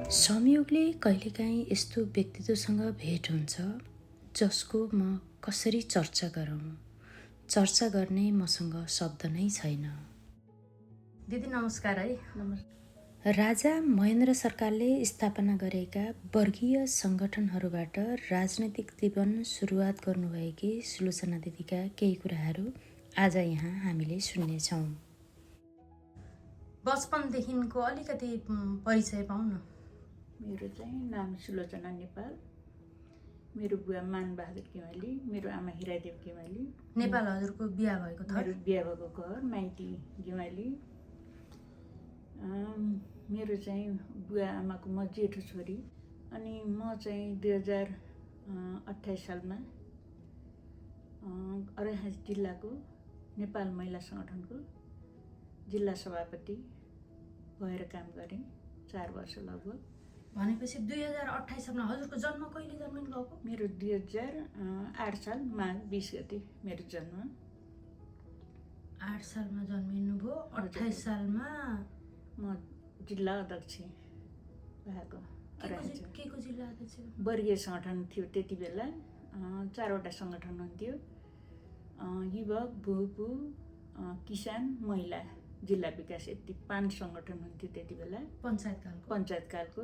संयोगले कहिलेकाहीँ यस्तो व्यक्तित्वसँग भेट हुन्छ जसको म कसरी चर्चा गरौँ। चर्चा गर्ने मसँग शब्द नै छैन। दिदी नमस्कार है। राजा महेन्द्र सरकारले स्थापना गरेका वर्गीय सङ्गठनहरूबाट राजनैतिक जीवन सुरुवात गर्नुभएकी सुलोचना दिदीका केही कुराहरू आज यहाँ हामीले सुन्नेछौँ। बचपनदेखिको अलिकति परिचय पाउँ न। मेरो चाहिँ नाम सुलोचना नेपाल। मेरो बुवा मानबहादुर गेवाली, मेरो आमा हिरादेव गेवाली। नेपाल हजुरको बिहा भएको थर? मेरो बिहा भएको घर माइती गेवाली। मेरो चाहिँ बुवा आमाको म जेठो छोरी। अनि म चाहिँ 2028 सालमा अर्घाखाँची जिल्लाको नेपाल महिला सङ्गठनको जिल्ला सभापति भएर काम गरेँ 4 वर्ष लगभग। भनेपछि 2028 सालमा हजुरको जन्म कहिले जन्मिनु भएको? मेरो 2008 साल माघ 20 गते मेरो जन्म। 8 सालमा जन्मिनु भयो। 28 सालमा म जिल्ला अध्यक्ष भएको। के को जिल्ला अध्यक्ष? वर्गीय सङ्गठन थियो त्यति बेला। 4वटा सङ्गठन हुन्थ्यो, युवक, भूपू, किसान, महिला, जिल्ला विकास, यति 5 सङ्गठन हुन्थ्यो त्यति बेला। पञ्चायतकालको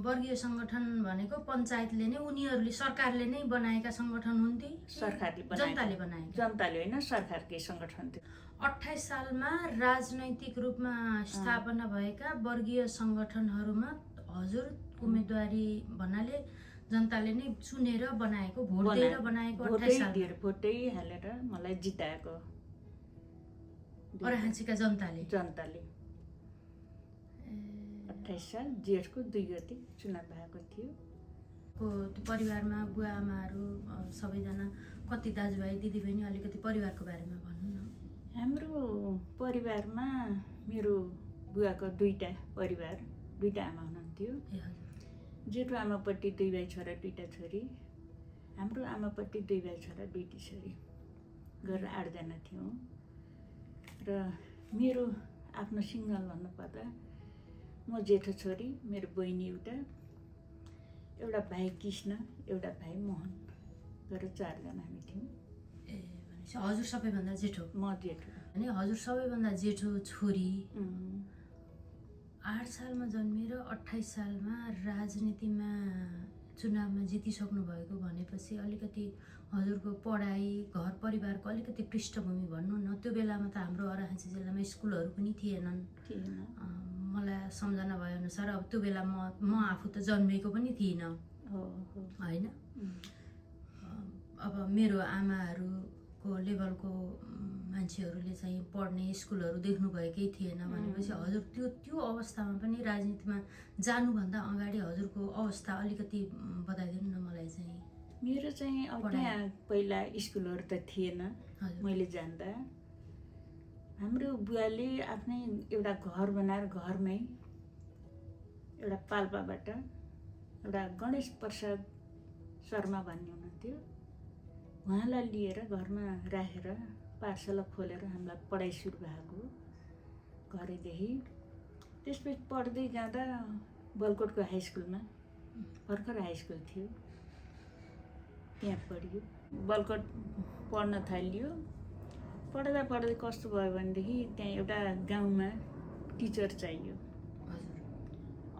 वर्गीय सङ्गठन भनेको पञ्चायतले नै, उनीहरूले सरकारले नै बनाएका सङ्गठन हुन्थे? जनताले बनाएका? जनताले होइन, सरकारकै सङ्गठन थियो। 28 सालमा राजनैतिक रूपमा स्थापना भएका वर्गीय सङ्गठनहरूमा हजुर उम्मेदवारी भन्नाले जनताले नै चुनेर बनाएको, भोट दिएर बनाएको? 28 साल भोटै हालेर मलाई जिताएको अर्घाखाँचीका जनताले। 28 साल जेठको 2 गते चुनाव भएको थियो। परिवारमा बुवा आमाहरू सबैजना कति दाजुभाइ दिदीबहिनी, अलिकति परिवारको बारेमा भन्नु न। हाम्रो परिवारमा मेरो बुवाको 2टा परिवार, 2टा आमा हुनुहुन्थ्यो। जेठो आमापट्टि 2 भाइ छोरा 2टा छोरी, हाम्रो आमापट्टि 2 भाइ छोरा 2टी छोरी गरेर 8 जना थियौँ। र मेरो आफ्नो सिङ्गल भन्नुपर्दा म जेठो छोरी, मेरो बहिनी एउटा भाइ कृष्ण, एउटा भाइ मोहन गरेर 4 जना हामी थियौँ। भनेपछि हजुर सबैभन्दा जेठो? म जेठो। अनि हजुर सबैभन्दा जेठो छोरी 8 सालमा जन्मेर 28 सालमा राजनीतिमा चुनावमा जितिसक्नु भएको भनेपछि अलिकति हजुरको पढाइ, घर परिवारको अलिकति पृष्ठभूमि भन्नु न। त्यो बेलामा त हाम्रो अर्घाखाँची जिल्लामा स्कुलहरू पनि थिएनन्। मलाई सम्झना भएअनुसार अब त्यो बेला म आफू त जन्मेको पनि थिइनँ होइन। अब मेरो आमाहरूको लेभलको मान्छेहरूले चाहिँ पढ्ने स्कुलहरू देख्नुभएकै थिएन भनेपछि हजुर त्यो अवस्थामा पनि राजनीतिमा जानुभन्दा अगाडि हजुरको अवस्था अलिकति बताइदिनु न मलाई चाहिँ। मेरो चाहिँ त्यहाँ पहिला स्कुलहरू त थिएन मैले जान्दा। हाम्रो बुवाले आफ्नै एउटा घर बनाएर घरमै एउटा पाल्पाबाट एउटा गणेश प्रसाद शर्मा भन्ने हुनुहुन्थ्यो, उहाँलाई लिएर घरमा राखेर पाठशाला खोलेर हामीलाई पढाइ सुरु भएको घरैदेखि। त्यसपछि पढ्दै जाँदा बलकोटको हाई स्कुलमा, भर्खर हाई स्कुल थियो, त्यहाँ पढ्यो। बलकोट पढ्न थालियो। पढ्दा कस्तो भयो भनेदेखि त्यहाँ एउटा गाउँमा टिचर चाहियो।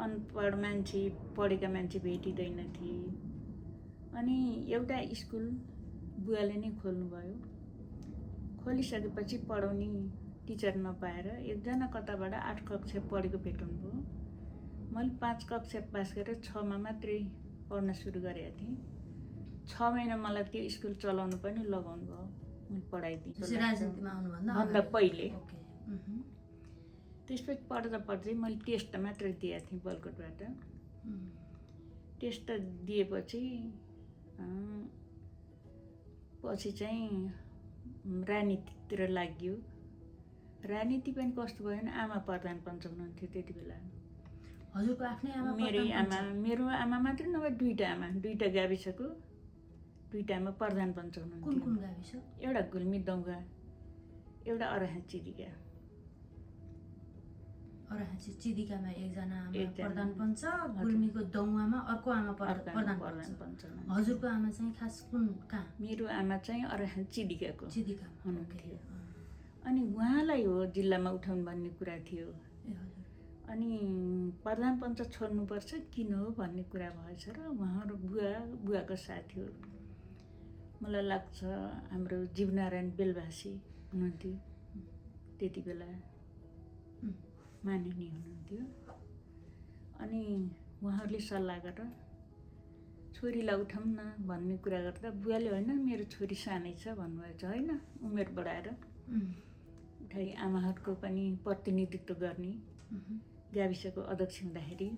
अनपढ मान्छे, पढेका मान्छे भेटिँदैन थिए। अनि एउटा स्कुल बुवाले नै खोल्नुभयो। खोलिसकेपछि पढाउने टिचर नपाएर एकजना कताबाट 8 कक्षा पढेको भेटाउनु भयो। मैले 5 कक्षा पास गरेर 6मा मात्रै पढ्न सुरु गरेको थिएँ। 6 महिना मलाई त्यो स्कुल चलाउनु पनि लगाउनु भयो। मैले पढाइदिएँ राजनीतिमा आउनुभन्दा पहिले। त्यसपछि पढ्दै मैले टेस्ट मात्र दिएको थिएँ बलकोटबाट। टेस्ट दिएपछि पछि चाहिँ राजनीतितिर लाग्यो। राजनीति पनि कस्तो भयो भने आमा प्रधान पञ्च हुनुहुन्थ्यो त्यति बेला। हजुरको आफ्नै आमा? मेरो आमा मात्रै नभए 2टा आमा, 2टा गाविसको 2टा आमा प्रधान पञ्च हुनुहुन्थ्यो। कुन गाविस? एउटा गुल्मी दौगा, एउटा अर्घाखाँची रिगा। अरहाँसी चिदिकामा एकजना आमा प्रधान पञ्च, गुल्मीको दौवामा अर्को आमा प्रधान पञ्च। हजुरको आमा चाहिँ खास कुन कहाँ? मेरो आमा चाहिँ अरहाँसी चिदिकाको चिदिकामा हुनुहुन्थ्यो। अनि उहाँलाई हो जिल्लामा उठाउनु भन्ने कुरा थियो। अनि प्रधान पञ्च छोड्नुपर्छ किन हो भन्ने कुरा भएछ र उहाँहरू बुवाको साथीहरू मलाई लाग्छ हाम्रो जीवनारायण बेलबासी हुनुहुन्थ्यो, त्यति बेला मानिनी हुनुहुन्थ्यो। अनि उहाँहरूले सल्लाह गरेर छोरीलाई उठाउँ न भन्ने कुरा गर्दा बुवाले होइन मेरो छोरी सानै छ भन्नुभएछ, होइन उमेर बढाएर उठाइ आमाहरूको पनि प्रतिनिधित्व गर्ने गाविसको अध्यक्ष हुँदाखेरि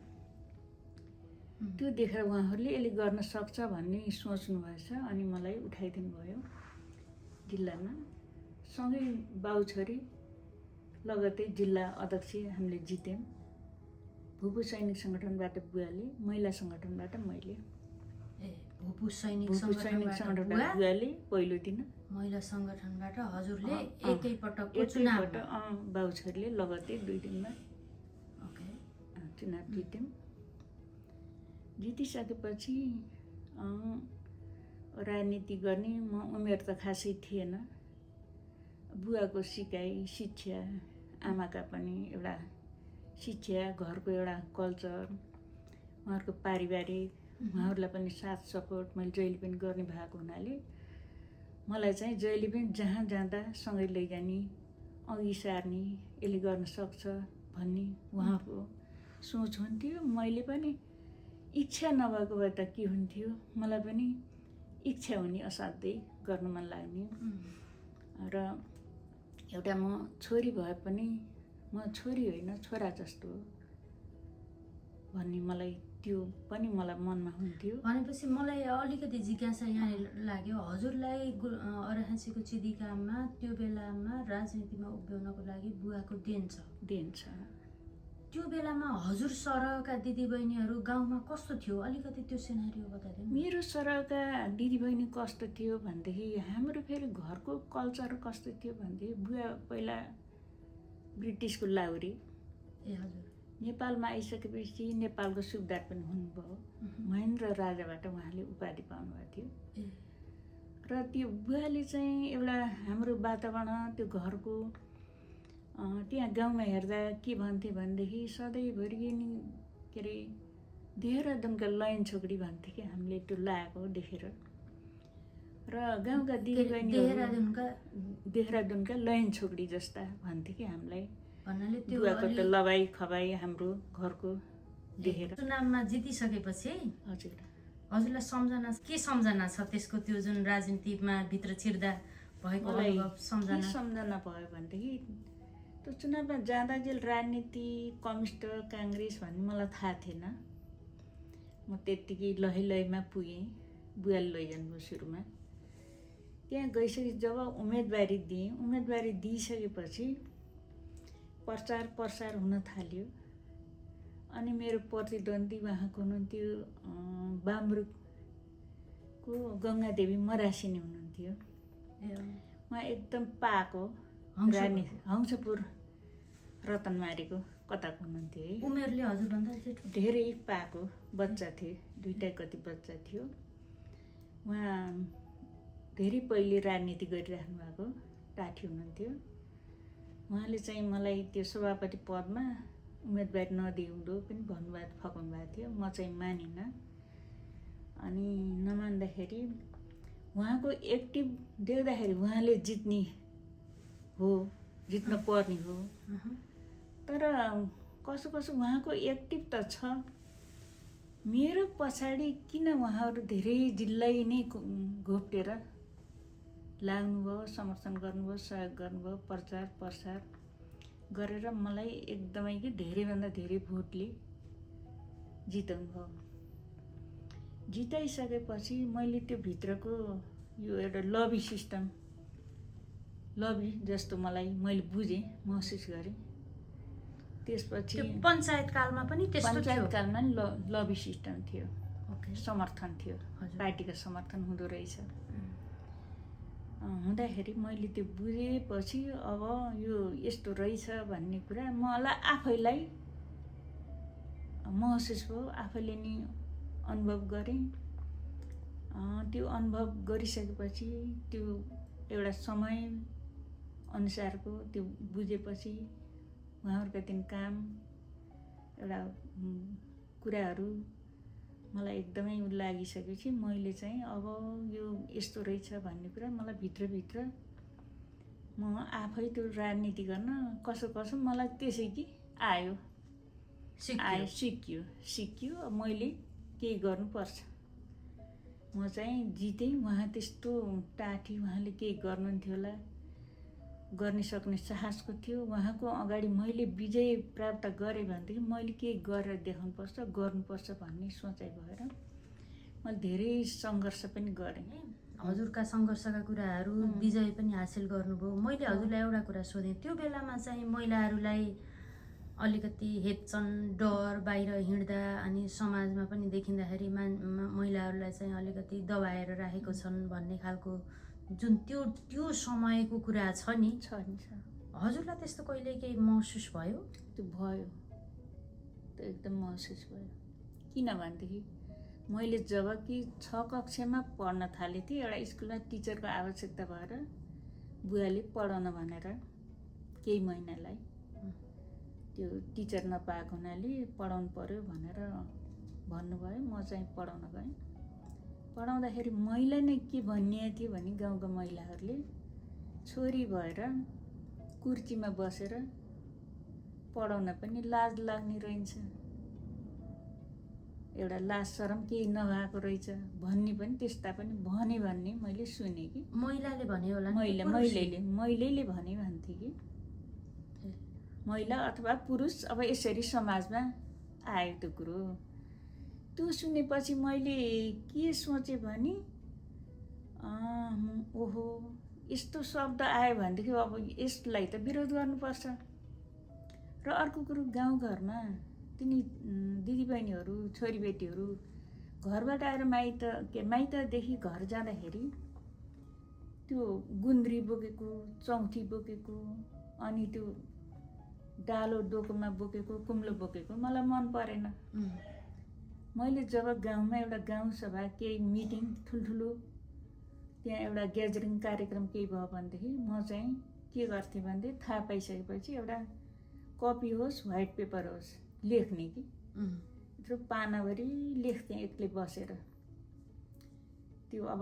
त्यो देखेर उहाँहरूले यसले गर्न सक्छ भन्ने सोच्नु भएछ। अनि मलाई उठाइदिनु भयो जिल्लामा, सँगै बाउ छोरी लगतै जिल्ला अध्यक्ष हामीले जित्यौँ। भूपू सैनिक सङ्गठनबाट बुवाले, महिला सङ्गठनबाट मैले। भूपू सैनिक सङ्गठनबाट बुवाले पहिलो दिन, महिला सङ्गठनबाट हजुरले एकैपटकको चुनाव, बाउ छोरीले लगतै 2 दिनमा चुनाव जित्यौँ। जितिसकेपछि राजनीति गर्ने म उमेर त खासै थिएन। बुवाको सिकाइ, शिक्षा, आमाका पनि एउटा शिक्षा, घरको एउटा कल्चर, उहाँहरूको पारिवारिक, उहाँहरूलाई पनि साथ सपोर्ट मैले जहिले पनि गर्ने भएको हुनाले मलाई चाहिँ जहिले पनि जहाँ जाँदा सँगै लैजाने, अघि सार्ने, यसले गर्न सक्छ भन्ने उहाँको सोच हुन्थ्यो। मैले पनि इच्छा नभएको भए त के हुन्थ्यो, मलाई पनि इच्छा हुने असाध्यै गर्न मन लाग्ने। र एउटा म छोरी भए पनि म छोरी होइन छोरा जस्तो भन्ने मलाई त्यो पनि मलाई मनमा हुन्थ्यो। भनेपछि मलाई अलिकति जिज्ञासा यहाँ लाग्यो, हजुरलाई अरहाँसीको चिदिकामा त्यो बेलामा राजनीतिमा उभ्याउनको लागि बुवाको देन छ। त्यो बेलामा हजुर सरका दिदीबहिनीहरू गाउँमा कस्तो थियो, अलिकति त्यो सिनारियो बताइदिनु। मेरो सरका दिदीबहिनी कस्तो थियो भनेदेखि हाम्रो फेरि घरको कल्चर कस्तो थियो भनेदेखि बुवा पहिला ब्रिटिसको लाहुरे, हजुर नेपालमा आइसकेपछि नेपालको सुबेदार पनि हुनुभयो। महेन्द्र राजाबाट उहाँले उपाधि पाउनुभएको थियो। र त्यो बुवाले चाहिँ एउटा हाम्रो वातावरण, त्यो घरको त्यहाँ गाउँमा हेर्दा के भन्थे भनेदेखि सधैँभरि नि के अरे देहरादुनका लयन छोकरी भन्थे कि हामीले त्यो लगाएको देखेर। र गाउँका दिदीबहिनी देहरादुनका लयन छोकरी जस्ता भन्थे कि हामीलाई, भन्नाले त्यो बुवाको त लबाई खबाई हाम्रो घरको देखेर। चुनावमा जितिसकेपछि हजुरलाई के सम्झना छ त्यसको, त्यो जुन राजनीतिमा भित्र छिर्दा भएको सम्झना भयो भनेदेखि त्यो चुनावमा जाँदा जेल राजनीति कम्युनिस्ट काङ्ग्रेस भन्ने मलाई थाहा थिएन। म त्यत्तिकै लैमा पुगेँ, बुवाले लैजानुभयो सुरुमा। त्यहाँ गइसके जब उम्मेदवारी दिएँ, उम्मेदवारी दिइसकेपछि प्रचार हुन थाल्यो। अनि मेरो प्रतिद्वन्दी उहाँको हुनुहुन्थ्यो बामरुकको गङ्गादेवी मरासिनी हुनुहुन्थ्यो। उहाँ एकदम पाको हंसपुर रतनमारीको कताको हुनुहुन्थ्यो। उमेरले हजुरभन्दा धेरै पाको बच्चा थिए, 2टा कति बच्चा थियो। उहाँ धेरै पहिले राजनीति गरिराख्नु भएको टाठी हुनुहुन्थ्यो। उहाँले चाहिँ मलाई त्यो सभापति पदमा उम्मेदवारी नदिउँदो पनि भन्नुभएको फकाउनु भएको थियो। म चाहिँ मानिनँ। अनि नमान्दाखेरि उहाँको एक्टिभ देख्दाखेरि उहाँले जित्ने हो, जित्न पर्ने हो। तर कसो उहाँको एक्टिभ त छ, मेरो पछाडि किन उहाँहरू धेरै जिल्लै नै घोप्टेर लाग्नुभयो, समर्थन गर्नुभयो, सहयोग गर्नुभयो, प्रचार गरेर मलाई एकदमै कि धेरैभन्दा धेरै भोटले जिताउनु भयो। जिताइसकेपछि मैले त्यो भित्रको यो एउटा लबी सिस्टम, लबी जस्तो मैले बुझेँ, महसुस गरेँ। त्यसपछि पञ्चायत कालमा पनि लबी सिस्टम थियो, समर्थन थियो, पार्टीको समर्थन हुँदो रहेछ। हुँदाखेरि मैले त्यो बुझेपछि अब यो यस्तो रहेछ भन्ने कुरा मलाई आफैलाई महसुस भयो, आफैले नि अनुभव गरेँ। त्यो अनुभव गरिसकेपछि त्यो एउटा समय अनुसारको त्यो बुझेपछि उहाँहरूका दिन काम एउटा कुराहरू मलाई एकदमै लागिसकेपछि मैले चाहिँ अब यो यस्तो रहेछ भन्ने कुरा मलाई भित्रभित्र म आफै त्यो राजनीति गर्न कसो कसो मलाई त्यसै कि आयो सिक्यो। अब मैले केही गर्नुपर्छ। म चाहिँ जितेँ, उहाँ त्यस्तो टाठी, उहाँले केही गर्नुहुन्थ्यो होला, गर्न सक्ने साहसको थियो। उहाँको अगाडि मैले विजय प्राप्त गरेँ भनेदेखि मैले केही गरेर देखाउनुपर्छ, गर्नुपर्छ भन्ने सोचाइ भएर मैले धेरै सङ्घर्ष पनि गरेँ। हजुरका सङ्घर्षका कुराहरू विजय पनि हासिल गर्नुभयो। मैले हजुरलाई एउटा कुरा सोधेँ, त्यो बेलामा चाहिँ महिलाहरूलाई अलिकति हेप्छन्, डर, बाहिर हिँड्दा अनि समाजमा पनि देखिँदाखेरि महिलाहरूलाई चाहिँ अलिकति दबाएर राखेको छन् भन्ने खालको जुन त्यो समयको कुरा छ नि, हजुरलाई त्यस्तो कहिले केही महसुस भयो? त्यो भयो, त्यो एकदम महसुस भयो। किनभनेदेखि मैले जब कि 6 कक्षामा पढ्न थालेँ थिएँ, एउटा स्कुलमा टिचरको आवश्यकता भएर बुवाले पढाउन भनेर केही महिनालाई त्यो टिचर नपाएको हुनाले पढाउनु पर्यो भनेर भन्नुभयो। म चाहिँ पढाउन गएँ। पढाउँदाखेरि मैले नै के भनिएको थियो भने गाउँका महिलाहरूले छोरी भएर कुर्चीमा बसेर पढाउन पनि लाज लाग्ने रहेछ, एउटा लाज शरम केही नभएको रहेछ भन्ने पनि त्यस्ता पनि भने भन्ने मैले सुने कि। महिलाले भने होला? मैलेले भने भन्थे कि महिला अथवा पुरुष। अब यसरी समाजमा आयो त्यो कुरो। त्यो सुनेपछि मैले के सोचेँ भने ओहो यस्तो शब्द आयो भनेदेखि अब यसलाई त विरोध गर्नुपर्छ। र अर्को कुरो, गाउँघरमा तिनी दिदीबहिनीहरू, छोरीबेटीहरू घरबाट आएर माइतदेखि घर जाँदाखेरि त्यो गुन्द्री बोकेको, चौठी बोकेको, अनि त्यो डालो डोकोमा बोकेको, कुम्लो बोकेको मलाई मन परेन। मैले जब गाउँमा एउटा गाउँसभा केही मिटिङ ठुल्ठुलो त्यहाँ एउटा ग्यादरिङ कार्यक्रम केही भयो भनेदेखि म चाहिँ के गर्थेँ भनेदेखि थाहा पाइसकेपछि एउटा कपी होस्, व्हाइट पेपर होस्, लेख्ने कि यत्रो पानाभरि लेख्थेँ एक्लै बसेर। त्यो अब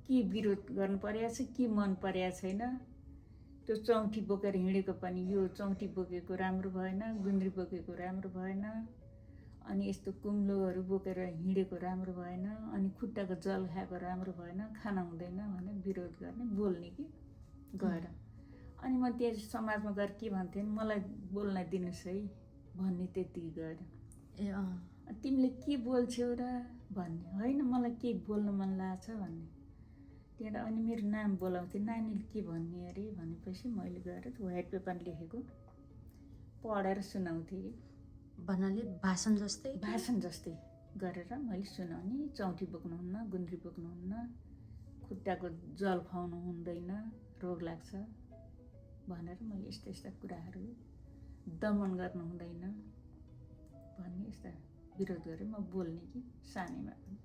के विरोध गर्नु परेको छ, के मन परेको छैन। त्यो चौठी बोकेर हिँडेको पनि यो चौठी बोकेको राम्रो भएन, गुन्द्री बोकेको राम्रो भएन, अनि यस्तो कुम्लोहरू बोकेर हिँडेको राम्रो भएन, अनि खुट्टाको जल खाएको राम्रो भएन, खाना हुँदैन भनेर विरोध गर्ने, बोल्ने कि गएर। अनि म त्यहाँ समाजमा गएर के भन्थेँ, मलाई बोल्न दिनुहोस् है भन्ने, त्यति गएर। तिमीले के बोल्छौ र भन्ने, होइन मलाई केही बोल्न मन लाग्छ भन्ने। त्यहाँ अनि मेरो नाम बोलाउँथे, नानीले के भन्ने अरे भनेपछि मैले गएर व्हाइट पेपर लेखेको पढेर सुनाउँथेँ। भन्नाले भाषण जस्तै गरेर मैले सुनाउने। चौठी बोक्नुहुन्न, गुन्द्री बोक्नुहुन्न, खुट्टाको जल खुवाउनु हुँदैन, रोग लाग्छ भनेर मैले यस्ता यस्ता कुराहरू, दमन गर्नु हुँदैन भन्ने यस्ता विरोध गरेर म बोल्ने कि सानैमा पनि।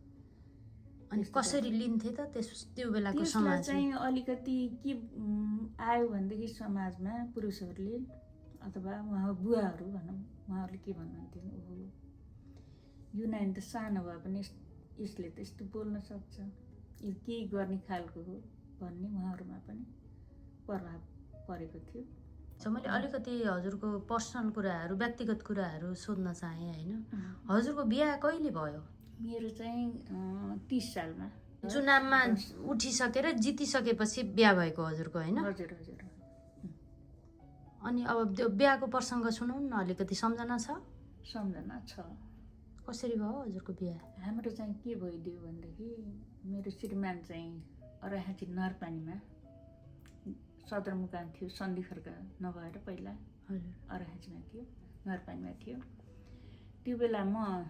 अनि कसरी लिन्थे त त्यो बेलाको समाज चाहिँ? अलिकति के आयो भनेदेखि समाजमा पुरुषहरूले अथवा उहाँ बुवाहरू भनौँ, उहाँहरूले के भन्नुहुन्थ्यो, ओहो यो नानी त सानो भए पनि यसले त यस्तो बोल्न सक्छ, यो केही गर्ने खालको हो भन्ने उहाँहरूमा पनि प्रभाव परेको थियो। मैले अलिकति हजुरको पर्सनल कुराहरू, व्यक्तिगत कुराहरू सोध्न चाहेँ होइन। हजुरको बिहा कहिले भयो? मेरो चाहिँ 30 सालमा चुनावमा उठिसकेर जितिसकेपछि बिहा भएको हजुरको, होइन? हजुर। अनि अब त्यो बिहाको प्रसङ्ग सुनाउनु न, अलिकति सम्झना छ? सम्झना छ। कसरी भयो हजुरको बिहा? हाम्रो चाहिँ के भइदियो भनेदेखि मेरो श्रीमान चाहिँ अराहाची नरपानीमा सदरमुकाम थियो, सन्धिखर्का नभएर पहिला अराहाचीमा थियो, नरपानीमा थियो। त्यो बेला म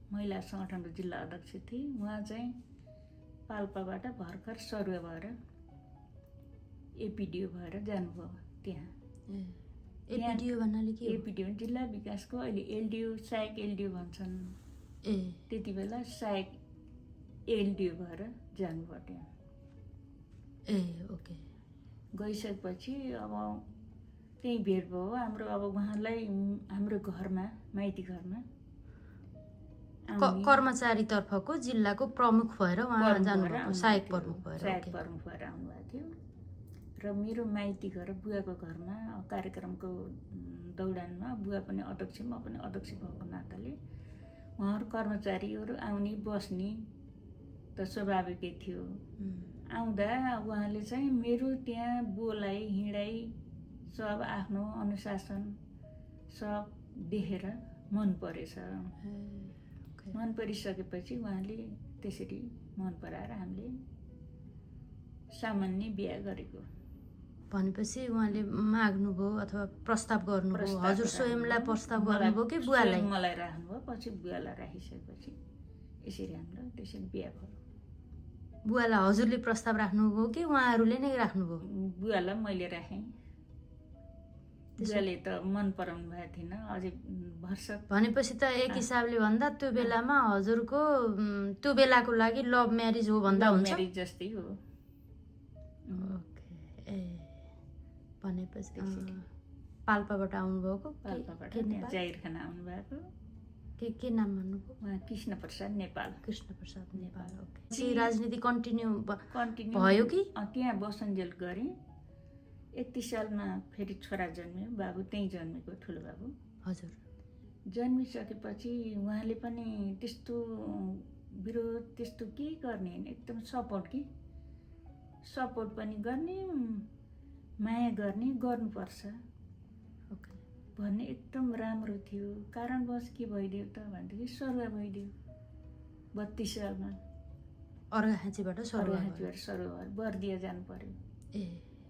महिला सङ्गठनको जिल्ला अध्यक्ष थिएँ। उहाँ चाहिँ पाल्पाबाट भर्खर सरुवा भएर एपिडिओ भएर जानुभयो त्यहाँ। एपिडिओ भन्नाले के हो? एपिडिओ जिल्ला विकासको अहिले एलडिओ सहायक एलडिओ भन्छन्। त्यति बेला सहायक एलडिओ भएर जानुभयो त्यहाँ। ओके। गइसकेपछि अब त्यही भेट भयो हाम्रो। अब उहाँलाई हाम्रो घरमा माइती घरमा कर्मचारी तर्फको जिल्लाको प्रमुख भएर उहाँ जानुभयो, सहायक प्रमुख भएर आउनुभएको थियो। र मेरो माइती घर बुवाको घरमा कार्यक्रमको दौडानमा बुवा पनि अध्यक्ष म पनि अध्यक्ष भएको नाताले उहाँहरू कर्मचारीहरू आउने बस्ने त स्वाभाविकै थियो। आउँदा उहाँले चाहिँ मेरो त्यहाँ बोलाइ हिँडाइ सब आफ्नो अनुशासन सब देखेर मन परेछ। मन परिसकेपछि उहाँले त्यसरी मन पराएर हामीले सामान्य बिहा गरेको। भनेपछि उहाँले माग्नुभयो अथवा प्रस्ताव गर्नुभयो? हजुर स्वयंलाई प्रस्ताव गर्नुभयो कि बुवालाई? मलाई राख्नुभयो। पछि बुवालाई राखिसकेपछि यसरी हाम्रो त्यसरी बिहा भयो। बुवालाई हजुरले प्रस्ताव राख्नुभयो कि उहाँहरूले नै राख्नुभयो? बुवालाई मैले राखेँ। बुवाले त मन पराउनु भएको थिएन अझै भर्सक। भनेपछि त एक हिसाबले भन्दा त्यो बेलामा हजुरको त्यो बेलाको लागि लभ म्यारिज हो भन्दा हुन्छ? म्यारिज जस्तै हो। भनेपछि पाल्पाबाट आउनुभएको? पाल्पाबाट जाहिर खान आउनुभएको। के नाम भन्नुभयो? उहाँ कृष्ण प्रसाद नेपाल। कृष्ण प्रसाद नेपाल। ओके। राजनीति कन्टिन्यू भयो कि? त्यहाँ बसन्जेल गरेँ। 31 सालमा फेरि छोरा जन्मियो। बाबु त्यहीँ जन्मेको, ठुलो बाबु। हजुर। जन्मिसकेपछि उहाँले पनि त्यस्तो विरोध त्यस्तो केही गर्ने होइन, एकदम सपोर्ट पनि गर्ने, माया गर्ने, गर्नुपर्छ भन्ने एकदम राम्रो थियो। कारणवश के भइदियो त भनेदेखि सरुवा भइदियो 32 सालमा। अर्घाखाँचीबाट सरुवा बर्दिया जानु पर्यो।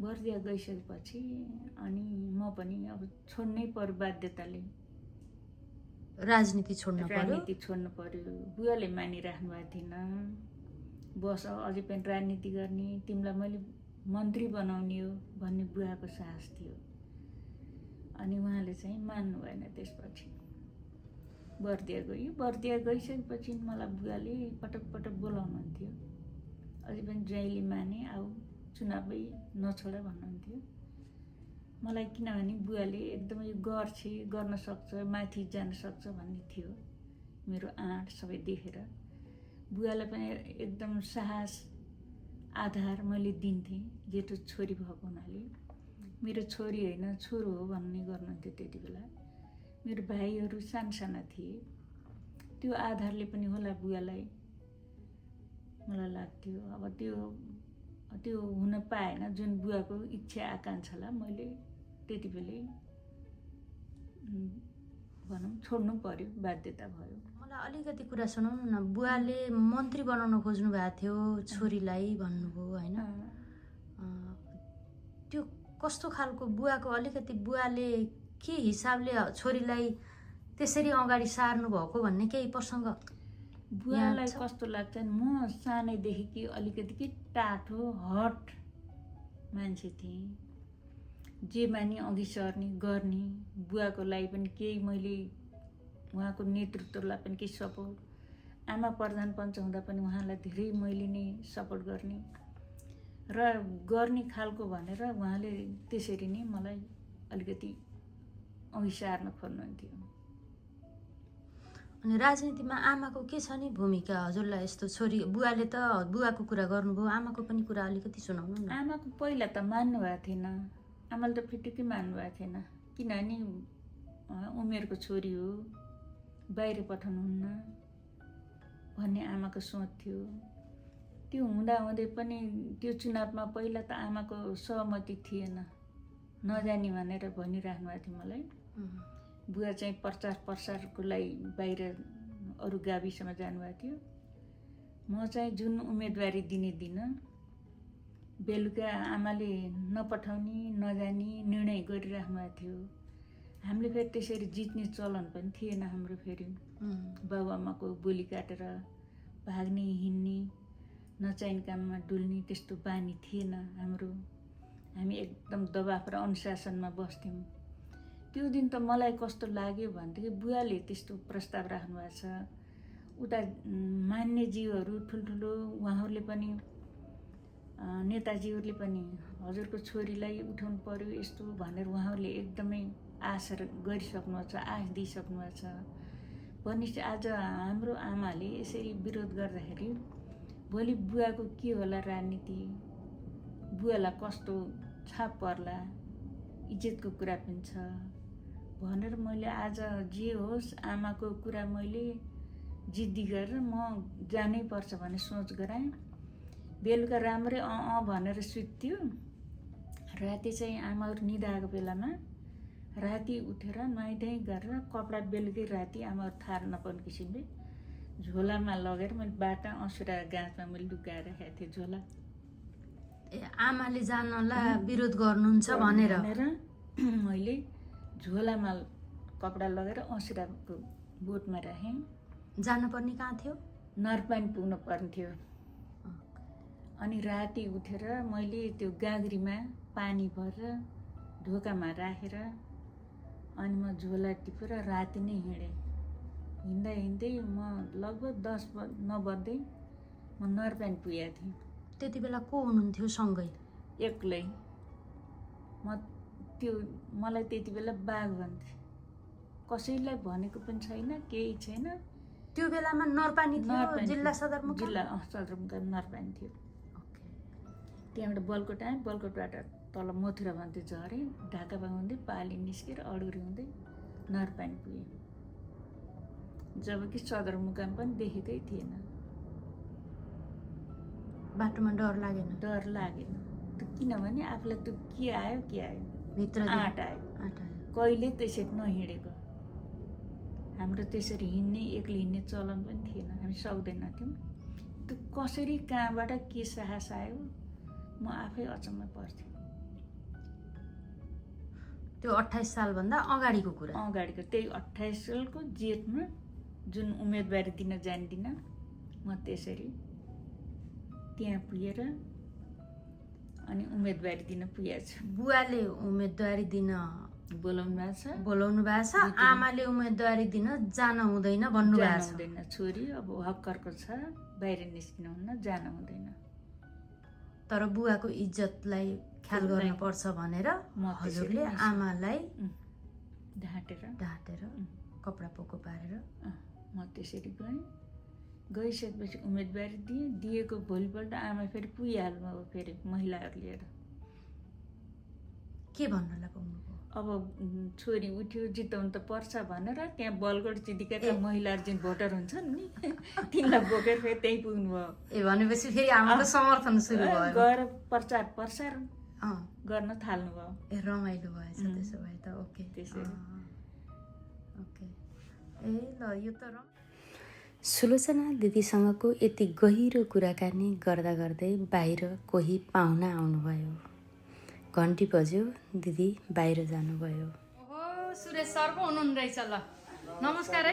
बर्दिया गइसकेपछि अनि म पनि अब छोड्नै पर्यो बाध्यताले। राजनीति छोड्नु पर्यो। बुवाले मानिराख्नु भएको थिएन। बस अझै पनि राजनीति गर्ने, तिमीलाई मैले मन्त्री बनाउने हो भन्ने बुवाको साहस थियो। अनि उहाँले चाहिँ मान्नु भएन। त्यसपछि बर्दिया गयो। बर्दिया गइसकेपछि मलाई बुवाले पटक पटक बोलाउनुहुन्थ्यो। अझै पनि ज्वाइँले माने आऊ चुनावै नछोड भन्नुहुन्थ्यो मलाई। किनभने बुवाले एकदमै गर्न सक्छ, माथि जान सक्छ भन्ने थियो मेरो आँट सबै देखेर। बुवालाई पनि एकदम साहस आधार मैले दिन्थेँ। जेठो छोरी भएको हुनाले मेरो छोरी होइन छोरो हो भन्ने गर्नुहुन्थ्यो त्यति बेला। मेरो भाइहरू साना थिए। त्यो आधारले पनि होला बुवालाई मलाई लाग्थ्यो। अब त्यो हुन पाएन जुन बुवाको इच्छा आकाङ्क्षालाई मैले त्यति बेलै भनौँ छोड्नु पर्यो, बाध्यता भयो। मलाई अलिकति कुरा सुनाउनु न। बुवाले मन्त्री बनाउन खोज्नु भएको थियो छोरीलाई भन्नुभयो होइन? त्यो कस्तो खालको बुवाको अलिकति बुवाले के हिसाबले छोरीलाई त्यसरी अगाडि सार्नु भएको भन्ने केही प्रसङ्ग बुवालाई कस्तो लाग्छ? म सानैदेखि अलिकति के टाठो हट मान्छे थिएँ। जे मानि अघि सर्ने गर्ने। बुवाको लागि पनि केही मैले उहाँको नेतृत्वलाई पनि केही सपोर्ट। आमा प्रधान पञ्च हुँदा पनि उहाँलाई धेरै मैले नै सपोर्ट गर्ने र गर्ने खालको भनेर उहाँले त्यसरी नै मलाई अलिकति अघि सार्न खोज्नुहुन्थ्यो। अनि राजनीतिमा आमाको के छ नि भूमिका हजुरलाई? यस्तो छोरी बुवाले त बुवाको कुरा गर्नुभयो, आमाको पनि कुरा अलिकति सुनाउनु न। आमाको पहिला त मान्नु भएको थिएन। आमाले त फिटिकै मान्नु भएको थिएन। किनभने उमेरको छोरी हो, बाहिर पठाउनुहुन्न भन्ने आमाको सोच थियो। त्यो हुँदाहुँदै पनि त्यो चुनावमा पहिला त आमाको सहमति थिएन। नजाने भनेर भनिराख्नु भएको थियो मलाई। बुवा चाहिँ प्रचार प्रसारको लागि बाहिर अरू गाविसमा जानुभएको थियो। म चाहिँ जुन उम्मेदवारी दिने दिन बेलुका आमाले नपठाउने नजाने निर्णय गरिराख्नु भएको थियो। हामीले फेरि त्यसरी जित्ने चलन पनि थिएन हाम्रो। फेरि बाबुआमाको बोली काटेर भाग्ने हिँड्ने नचाहिने काममा डुल्ने त्यस्तो बानी थिएन हाम्रो। हामी एकदम दबाब र अनुशासनमा बस्थ्यौँ। त्यो दिन त मलाई कस्तो लाग्यो भनेदेखि बुवाले त्यस्तो प्रस्ताव राख्नुभएको छ। उता मान्य जीवहरू ठुल्ठुलो उहाँहरूले पनि नेताजीहरूले पनि हजुरको छोरीलाई उठाउनु पर्यो यस्तो भनेर उहाँहरूले एकदमै आश गरिसक्नुभएको छ, आश दिइसक्नुभएको छ। भनेपछि आज हाम्रो आमाले यसरी विरोध गर्दाखेरि भोलि बुवाको के होला राजनीति, बुवालाई कस्तो छाप पर्ला, इज्जतको कुरा पनि छ भनेर मैले आज जे होस् आमाको कुरा मैले जिद्दी गरेर म जानै पर्छ भन्ने सोच गराएँ। बेलुका राम्रै भनेर सुत्यो। राति चाहिँ आमाहरू निदाएको बेलामा राति उठेर नुहाइधुवाइ गरेर कपडा बेलुकै राति आमाहरू थाहा नपर्ने किसिमले झोलामा लगेर मैले बाटा असुरा गाँसमा मैले लुकाएर राखेको थिएँ झोला। आमाले जानलाई विरोध गर्नुहुन्छ भनेर मैले झोलामा कपडा लगेर असुराको बोटमा राखेँ। जानुपर्ने कहाँ थियो? नरपानी पुग्नु पर्ने थियो। अनि राति उठेर मैले त्यो गाग्रीमा पानी भरेर ढोकामा राखेर अनि म झोला टिपेर राति नै हिँडेँ। हिँड्दा हिँड्दै म लगभग 10 नबज्दै म नरपानी पुगेको थिएँ। त्यति बेला को हुनुहुन्थ्यो सँगै? एक्लै। मलाई त्यति बेला बाघ भन्थे। कसैलाई भनेको पनि छैन, केही छैन। त्यो बेलामा नरपानी थियो? जिल्ला सदरमुकाम? जिल्ला सदरमुकाम नरपानी थियो। त्यहाँबाट बलकोट आएँ। बलकोटबाट तल मथुरा भन्थे झरेँ। ढाका हुँदै पाली निस्केर अडुरी हुँदै नरपानी पुगेँ। जबकि सदरमुकाम पनि देखेकै थिएन। बाटोमा डर लागेन? डर लागेन। किनभने आफूलाई त्यो के आयो भित्र आँट आयो। कहिले त्यसरी नहिँडेको। हाम्रो त्यसरी हिँड्ने एक्लै हिँड्ने चलन पनि थिएन। हामी सक्दैनथ्यौँ। त्यो कसरी कहाँबाट के साहस आयो म आफै अचम्म पर्थेँ। त्यो 28 सालभन्दा अगाडिको कुरा? अगाडिको। त्यही 28 सालको जेठमा जुन उम्मेदवारी दिन जान्दिन म त्यसरी त्यहाँ पुगेर अनि उम्मेदवारी दिन पुगेको छु। बुवाले उम्मेदवारी दिन बोलाउनु भएको छ। आमाले उम्मेदवारी दिन जान हुँदैन भन्नुभएको छ। हुँदैन, छोरी अब हक्करको छ, बाहिर निस्किनु हुन्न, जान हुँदैन। तर बुवाको इज्जतलाई ख्याल गर्नुपर्छ भनेर हजुरले आमालाई ढाँटेर कपडा पोको पारेर म त्यसरी गएँ। गइसकेपछि उम्मेदवारी दिएको भोलिपल्ट आमा फेरि पुगिहाल्नु फेरि महिलाहरू लिएर। के भन्नलाई पाउनुभयो? अब छोरी उठ्यो जिताउनु त पर्छ भनेर त्यहाँ बलगढ चिदिकाका महिलाहरू जुन भोटर हुन्छन् नि तिनलाई बोकेर फेरि त्यहीँ पुग्नुभयो। भनेपछि फेरि आमाको समर्थन सुरु भयो। गएर प्रचार गर्न थाल्नुभयो। रमाइलो भएछ त्यसो भए त। ओके त्यसरी। ओके। ल यो त सुलोचना दिदीसँगको यति गहिरो कुराकानी गर्दा गर्दै बाहिर कोही पाहुना आउनुभयो। घन्टी बज्यो, दिदी बाहिर जानुभयो। सुरेश सर पो हुनुहुन्न रहेछ। ल नमस्कार।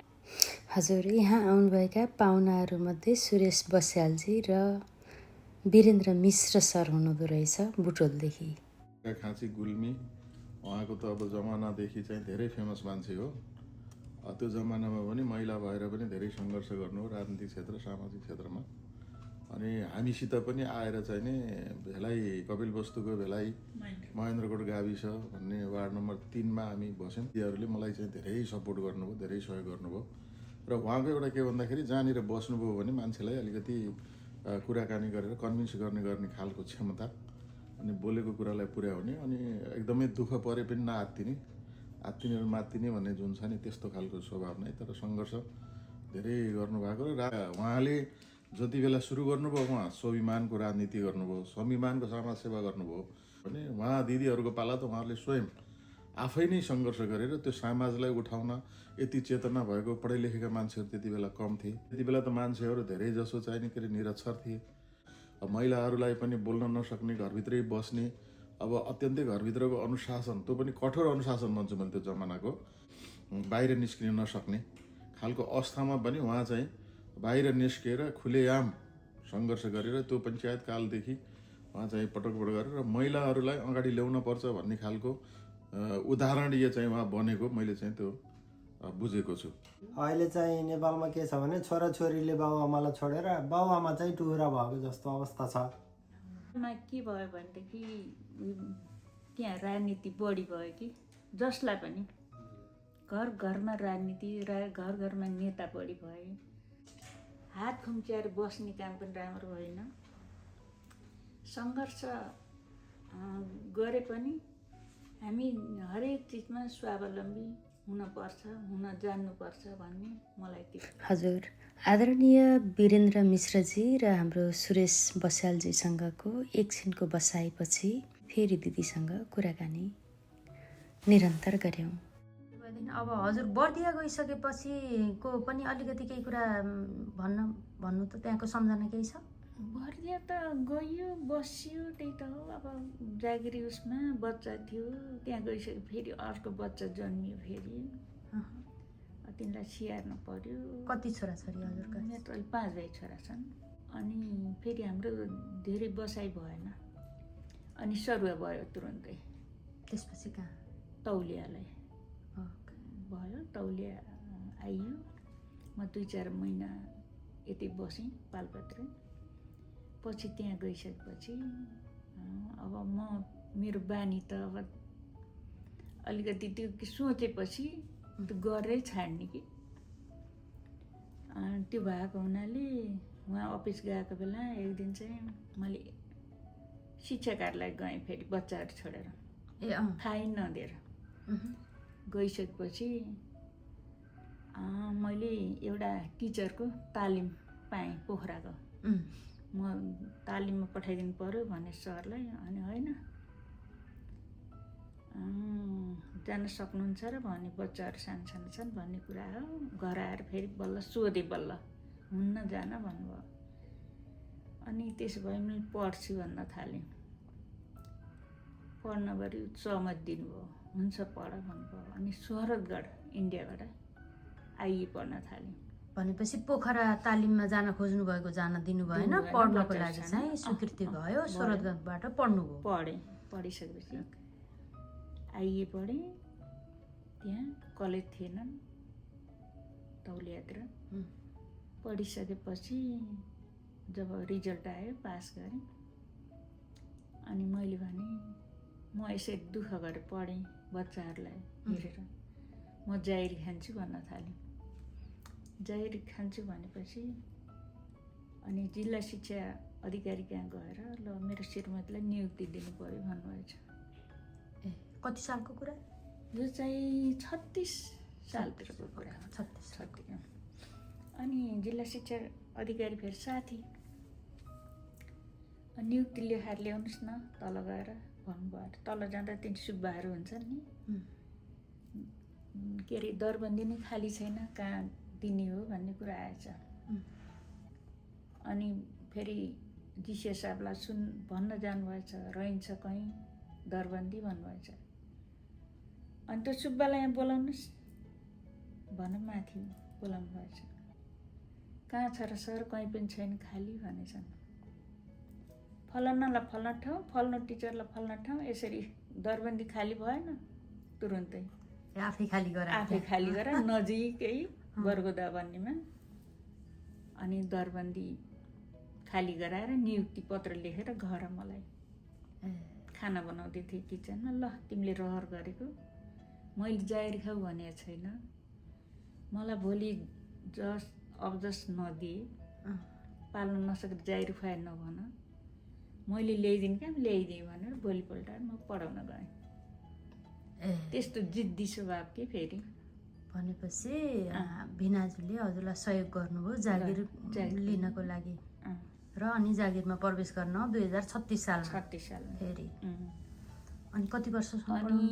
हजुर, यहाँ आउनुभएका पाहुनाहरूमध्ये सुरेश बस्यालजी र वीरेन्द्र मिश्र सर हुनुहुँदो रहेछ बुटोलदेखि। खाँची गुल्मी उहाँको त अब जमानादेखि चाहिँ धेरै फेमस मान्छे हो। त्यो जमानामा पनि महिला भएर पनि धेरै सङ्घर्ष गर्नु हो राजनीतिक क्षेत्र सामाजिक क्षेत्रमा। अनि हामीसित पनि आएर चाहिँ नि भेलाइ कपिलवस्तुको भेलाइ महेन्द्रकोट गाविस भन्ने वार्ड नम्बर 3 मा हामी बस्यौँ। तिनीहरूले मलाई चाहिँ धेरै सपोर्ट गर्नुभयो, धेरै सहयोग गर्नुभयो। र उहाँको एउटा के भन्दाखेरि जहाँनिर बस्नुभयो भने मान्छेलाई अलिकति कुराकानी गरेर कन्भिन्स गर्ने खालको क्षमता अनि बोलेको कुरालाई पुर्याउने अनि एकदमै दुःख परे पनि नआत्तिने, आत्तिने र मात्तिने भन्ने जुन छ नि त्यस्तो खालको स्वभाव नै। तर सङ्घर्ष धेरै गर्नुभएको र उहाँले जति बेला सुरु गर्नुभयो उहाँ स्वाभिमानको राजनीति गर्नुभयो, स्वाभिमानको समाजसेवा गर्नुभयो भने उहाँ दिदीहरूको पाला त उहाँहरूले स्वयं आफै नै सङ्घर्ष गरेर त्यो समाजलाई उठाउन यति चेतना भएको पढे लेखेका मान्छेहरू त्यति बेला कम थिए। त्यति बेला त मान्छेहरू धेरै जसो चाहिँ नि के अरे निरक्षर थिए। अब महिलाहरूलाई पनि बोल्न नसक्ने, घरभित्रै बस्ने, अब अत्यन्तै घरभित्रको अनुशासन, त्यो पनि कठोर अनुशासन भन्छु मैले त्यो जमानाको, बाहिर निस्किन नसक्ने खालको अवस्थामा पनि उहाँ चाहिँ बाहिर निस्केर खुलेआम सङ्घर्ष गरेर त्यो पञ्चायत कालदेखि उहाँ चाहिँ पटक गरेर र महिलाहरूलाई अगाडि ल्याउन पर्छ भन्ने खालको उदाहरणीय चाहिँ उहाँ बनेको मैले चाहिँ त्यो बुझेको छु। अहिले चाहिँ नेपालमा के छ भने छोराछोरीले बाबुआमालाई छोडेर बाबुआमा चाहिँ टुहुरा भएको जस्तो अवस्था छ। के भयो भनेदेखि त्यहाँ राजनीति बढी भयो कि जसलाई पनि घर घरमा राजनीति घर घरमा नेता बढी भए, हात खुम्च्याएर बस्ने काम पनि राम्रो होइन। सङ्घर्ष गरे पनि हामी हरेक चिजमा स्वावलम्बी हुनपर्छ, हुन जान्नुपर्छ भन्ने मलाई त्यो। हजुर, आदरणीय वीरेन्द्र मिश्रजी र हाम्रो सुरेश बस्यालजीसँगको एकछिनको बसाइपछि फेरि दिदीसँग कुराकानी निरन्तर गऱ्यौँ। अब हजुर बर्दिया गइसकेपछिको पनि अलिकति केही कुरा भन्नु त त्यहाँको सम्झना केही छ? बर्दिया त गइयो बसियो त्यही त हो। अब जागिरी उसमा बच्चा थियो, त्यहाँ गइसक्यो फेरि अर्को बच्चा जन्मियो, फेरि तिनीलाई स्याहार्न पर्यो। कति छोराछोरी हजुरका? मेरो त अहिले 5 भाइ छोरा छन्। अनि फेरि हाम्रो धेरै बसाइ भएन, अनि सरुवा भयो तुरुन्तै। त्यसपछि कहाँ? तौलियालाई भयो, तौलिया आइयो। म 2-4 महिना यति बसेँ पाल्पात्रै। पछि त्यहाँ गइसकेपछि अब मेरो बानी त अब अलिकति त्यो सोचेपछि त्यो गरेरै छाड्ने कि त्यो भएको हुनाले उहाँ अफिस गएको बेला एक दिन चाहिँ मैले शिक्षा कार्यालय गएँ फेरि बच्चाहरू छोडेर, थाहै नदिएर। गइसकेपछि मैले एउटा टिचरको तालिम पाएँ पोखराको। म तालिममा पठाइदिनु पर्यो भने सरलाई, अनि होइन जान सक्नुहुन्छ र भन्ने, बच्चाहरू सानो सानो छन् भन्ने कुरा हो। घर आएर फेरि बल्ल सोधेँ, बल्ल हुन्न जान भन्नुभयो। अनि त्यसो भए मैले पढ्छु भन्न थालेँ। पढ्नभरि सहमति दिनुभयो, हुन्छ पढ भन्नुभयो। अनि शरदगढ इन्डियाबाट आइए पढ्न थालेँ। भनेपछि पोखरा तालिममा जान खोज्नु भएको जान दिनु भएन, पढ्नको लागि चाहिँ स्वीकृति भयो। शरदगढबाट पढ्नुभयो? पढिसकेपछि आइए पढेँ। त्यहाँ कलेज थिएनन् तौलियातिर। पढिसकेपछि जब रिजल्ट आयो पास गरेँ, अनि मैले भने म यसरी दुःख गरेर पढेँ बच्चाहरूलाई हेरेर, म जागिरी खान्छु भन्न थालेँ। जागिरी खान्छु भनेपछि अनि जिल्ला शिक्षा अधिकारी कहाँ गएर ल मेरो श्रीमतीलाई नियुक्ति दिनु पर्यो भन्नुभएछ। कति सालको कुरा? यो चाहिँ 36 सालतिरको कुरा। 36। अनि जिल्ला शिक्षा अधिकारी फेरि साथी नियुक्ति लेखाएर ल्याउनुहोस् न तल गएर भन्नुभयो। तल जाँदा तिन सुब्बाहरू हुन्छन् नि, के अरे दरबन्दी नै खाली छैन, कहाँ दिने हो भन्ने कुरा आएछ। अनि फेरि जिसिए साहबलाई भन्न जानुभएछ, रहन्छ कहीँ दरबन्दी भन्नुभएछ। अनि त्यो सुब्बालाई यहाँ बोलाउनुहोस् भन, माथि बोलाउनु भएछ। कहाँ छ र सर? कहीँ पनि छैन, खाली भनेछन्। फलानालाई फल्ना ठाउँ, फल्नु टिचरलाई फल्ना ठाउँ, यसरी दरबन्दी खाली भएन तुरुन्तै आफै खाली गरा नजिकै बरगोदा भन्नेमा। अनि दरबन्दी खाली गराएर नियुक्ति पत्र लेखेर घर मलाई खाना बनाउँदै थिएँ किचनमा। ल तिमीले रहर गरेको, मैले जागिर खाऊ भनेको छैन, मलाई भोलि अबजस नदिए, पाल्न नसकेर जागिर खुवाए नभन, मैले ल्याइदिनु क्या, ल्याइदिएँ भनेर भोलिपल्ट म पढाउन गएँ। त्यस्तो जिद्दी स्वभाव के फेरि। भनेपछि भिनाजुले हजुरलाई सहयोग गर्नुभयो जागिर लिनको लागि र अनि जागिरमा प्रवेश गर्न 2036 सालमा फेरि। अनि कति वर्षसम्म? अनि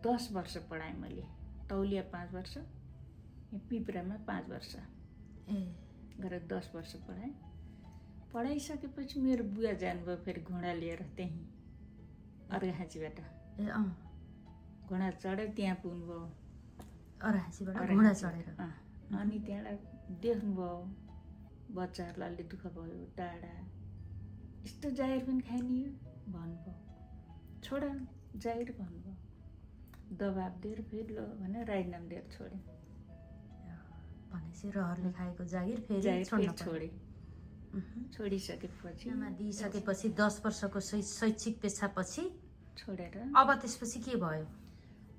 10 वर्ष पढाएँ मैले। तौलिया 5 वर्ष, पिपरामा 5 वर्ष गरेर 10 वर्ष पढाएँ। पढाइसकेपछि मेरो बुवा जानुभयो फेरि घोडा लिएर त्यहीँ अर्घाखाँचीबाट। घोडा चढेर त्यहाँ पुग्नुभयो अर्घाखाँचीबाट घोडा चढेर। अनि त्यहाँबाट देख्नुभयो बच्चाहरूलाई अलि दुःख भयो, टाढा यस्तो जागिर पनि खाइने भन्नुभयो, छोड जागिर भन्नुभयो। दबाब दिएर फेरि ल भने राजीनामा दिएर छोडेँ। भनेपछि रहरले खाएको जागिर फेरि छोडेँ। छोडिसकेपछि दिइसकेपछि 10 वर्षको शैक्षिक पेसापछि छोडेर अब त्यसपछि के भयो?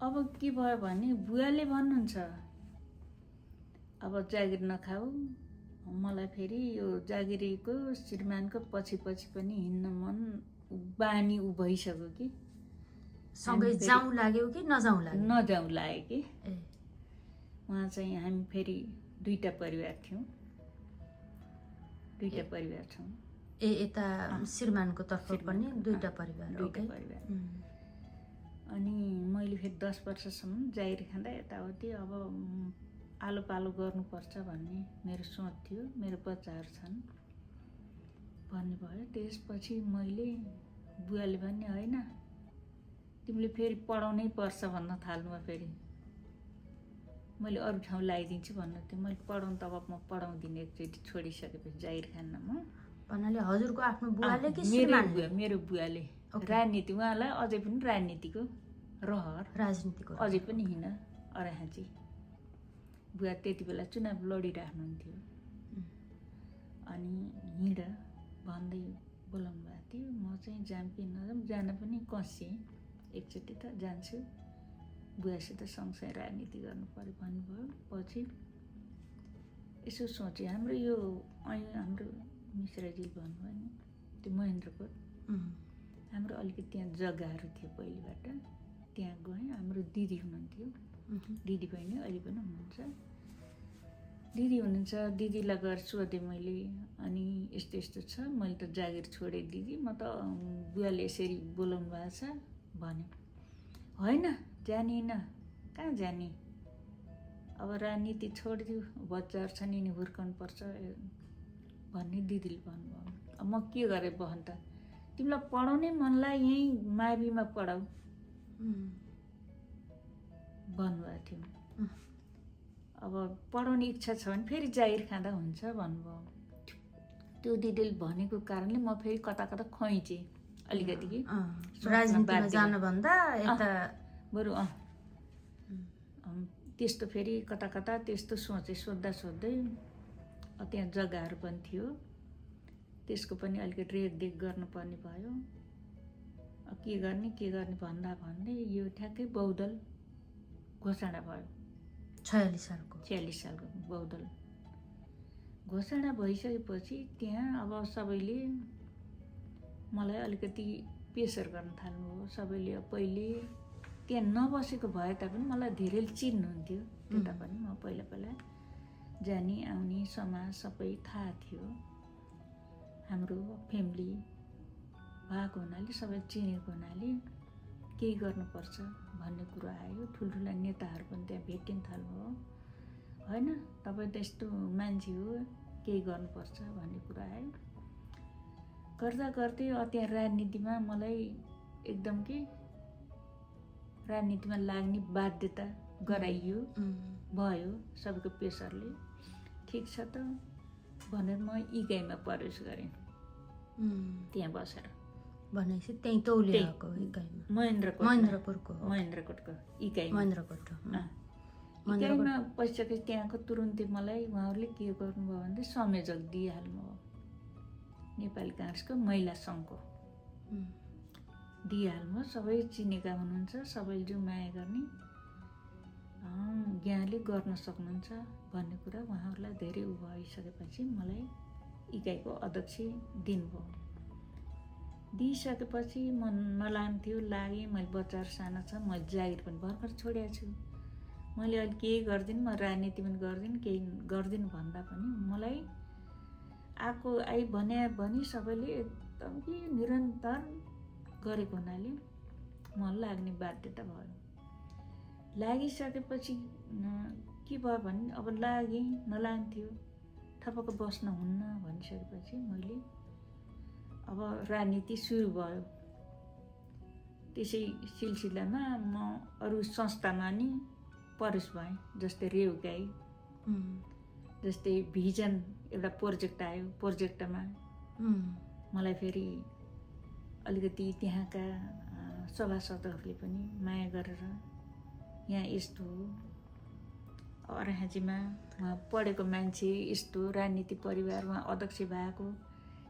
अब के भयो भने बुवाले भन्नुहुन्छ अब जागिर नखाऊ, मलाई फेरि यो जागिरीको श्रीमानको पछि पनि हिँड्न मन बानी भइसक्यो कि सँगै जाउँ लाग्यो कि नजाउँ लाग्यो? नजाउँ लाग्यो कि। उहाँ चाहिँ हामी फेरि 2टा परिवार थियौँ, 2टा परिवार छौँ। यता श्रीमानको तर्फ पनि 2टा परिवार? 2टा परिवार। अनि मैले फेरि 10 वर्षसम्म जागिर खाँदा यताउति अब आलो पालो गर्नुपर्छ भन्ने मेरो सोच थियो, मेरो बच्चाहरू छन् भन्ने भयो। त्यसपछि मैले बुवाले भन्ने होइन तिमीले फेरि पढाउनै पर्छ भन्न थाल्नुभयो। फेरि मैले अरू ठाउँ लगाइदिन्छु भन्नु थियो, मैले पढाउनु त अब म पढाउँदिनँ एकचोटि छोडिसकेपछि जागिर खान्न म भन्नाले हजुरको आफ्नो बुवाले कि मेरो बुवाले राजनीति, उहाँलाई अझै पनि राजनीतिको रहर, राजनीतिको अझै पनि हिँड अराहाँची। बुवा त्यति बेला चुनाव लडिराख्नुहुन्थ्यो। अनि हिँड भन्दै बोलाउनु भएको थियो। म चाहिँ जाम कि नजाम, जान पनि कसिएँ, एकचोटि त जान्छु, बुवासित सँगसँगै राजनीति गर्नु पर्यो भन्नुभयो। पछि यसो सोचेँ, हाम्रो यो हाम्रो मिश्राजीले भन्नुभयो नि त्यो महेन्द्रकोट, हाम्रो अलिकति त्यहाँ जग्गाहरू थियो पहिलेबाट, त्यहाँ गएँ। हाम्रो दिदी हुनुहुन्थ्यो, दिदी बहिनी अहिले पनि हुनुहुन्छ, दिदी हुनुहुन्छ। दिदीलाई गएर सोधेँ मैले, अनि यस्तो यस्तो छ, मैले त जागिर छोडेँ दिदी, म त बुवाले यसरी बोलाउनु भएको छ भने। होइन जानिन, कहाँ जाने, अब राजनीति छोडिदियो, बच्चाहरू छन् यिनी हुर्काउनुपर्छ भन्ने दिदीले भन्नुभयो। अब म के गरेँ बहन त, तिमीलाई पढाउनै मनलाई यहीँ माविमा पढाऊ भन्नुभएको थियो। अब पढाउने इच्छा छ भने फेरि जागिर खाँदा हुन्छ भन्नुभयो। त्यो दिदीले भनेको कारणले म फेरि कता कता खोइचेँ अलिकति कि राजनीतिमा जानुभन्दा यता बरु त्यस्तो फेरि कता कता त्यस्तो सोचेँ। सोध्दै त्यहाँ जग्गाहरू पनि थियो, त्यसको पनि अलिकति रेखदेख गर्नुपर्ने भयो। के गर्ने भन्दै यो ठ्याक्कै बहुदल घोषणा भयो। 46 सालको बहुदल घोषणा भइसकेपछि त्यहाँ अब सबैले मलाई अलिकति प्रेसर गर्न थाल्नुभयो। सबैले पहिले त्यहाँ नबसेको भए तापनि मलाई धेरै चिन्नुहुन्थ्यो। त्यता पनि म पहिला जाने आउने समाज सबै थाहा थियो। हाम्रो फ्यामिली भएको हुनाले, सबै चिनेको हुनाले केही गर्नुपर्छ भन्ने कुरा आयो। ठुल्ठुला नेताहरू पनि त्यहाँ भेटिन थाल्नुभयो। होइन तपाईँ त यस्तो मान्छे हो, केही गर्नुपर्छ भन्ने कुरा आयो। गर्दै त्यहाँ राजनीतिमा मलाई एकदम कि राजनीतिमा लाग्ने बाध्यता गराइयो भयो सबैको प्रेसरले। ठिक छ त भनेर म इकाइमा प्रवेश गरेँ। त्यहाँ बसेर भनेपछि त्यही तौलिएको इकाइमा महेन्द्रकोटको इकाइमा इकाइमा पसिसकेपछि त्यहाँको तुरुन्तै मलाई उहाँहरूले के गर्नुभयो भने संयोजक दिइहाल्नुभयो। नेपाली काङ्ग्रेसको महिला सङ्घको दिइहाल्नुभयो। सबै चिनेका हुनुहुन्छ, सबैले जो माया गर्ने ज्ञानले गर्न सक्नुहुन्छ भन्ने कुरा उहाँहरूलाई धेरै उ भइसकेपछि मलाई इकाइको अध्यक्ष दिनुभयो। दिइसकेपछि म नलान्थ्यो, लागेँ। मैले बच्चाहरू साना छ, म जागिर पनि भर्खर छोडेको छु, मैले अहिले केही गर्दिनँ, म राजनीति पनि गर्दिनँ, केही गर्दिनँ भन्दा पनि मलाई भनी सबैले एकदम कि निरन्तर गरेको हुनाले मलाई लाग्ने बाध्यता भयो। लागिसकेपछि के भयो भने अब नलान्थ्यो, ठपक्क बस्न हुन्न भनिसकेपछि मैले अब राजनीति सुरु भयो। त्यसै सिलसिलामा म अरू संस्थामा नि प्रवेश भएँ, जस्तै रेउगाई, जस्तै भिजन एउटा प्रोजेक्ट आयो। प्रोजेक्टमा मलाई फेरि अलिकति त्यहाँका सभासदहरूले पनि माया गरेर यहाँ यस्तो हो अर्हाजीमा उहाँ पढेको मान्छे यस्तो राजनीति परिवार उहाँ अध्यक्ष भएको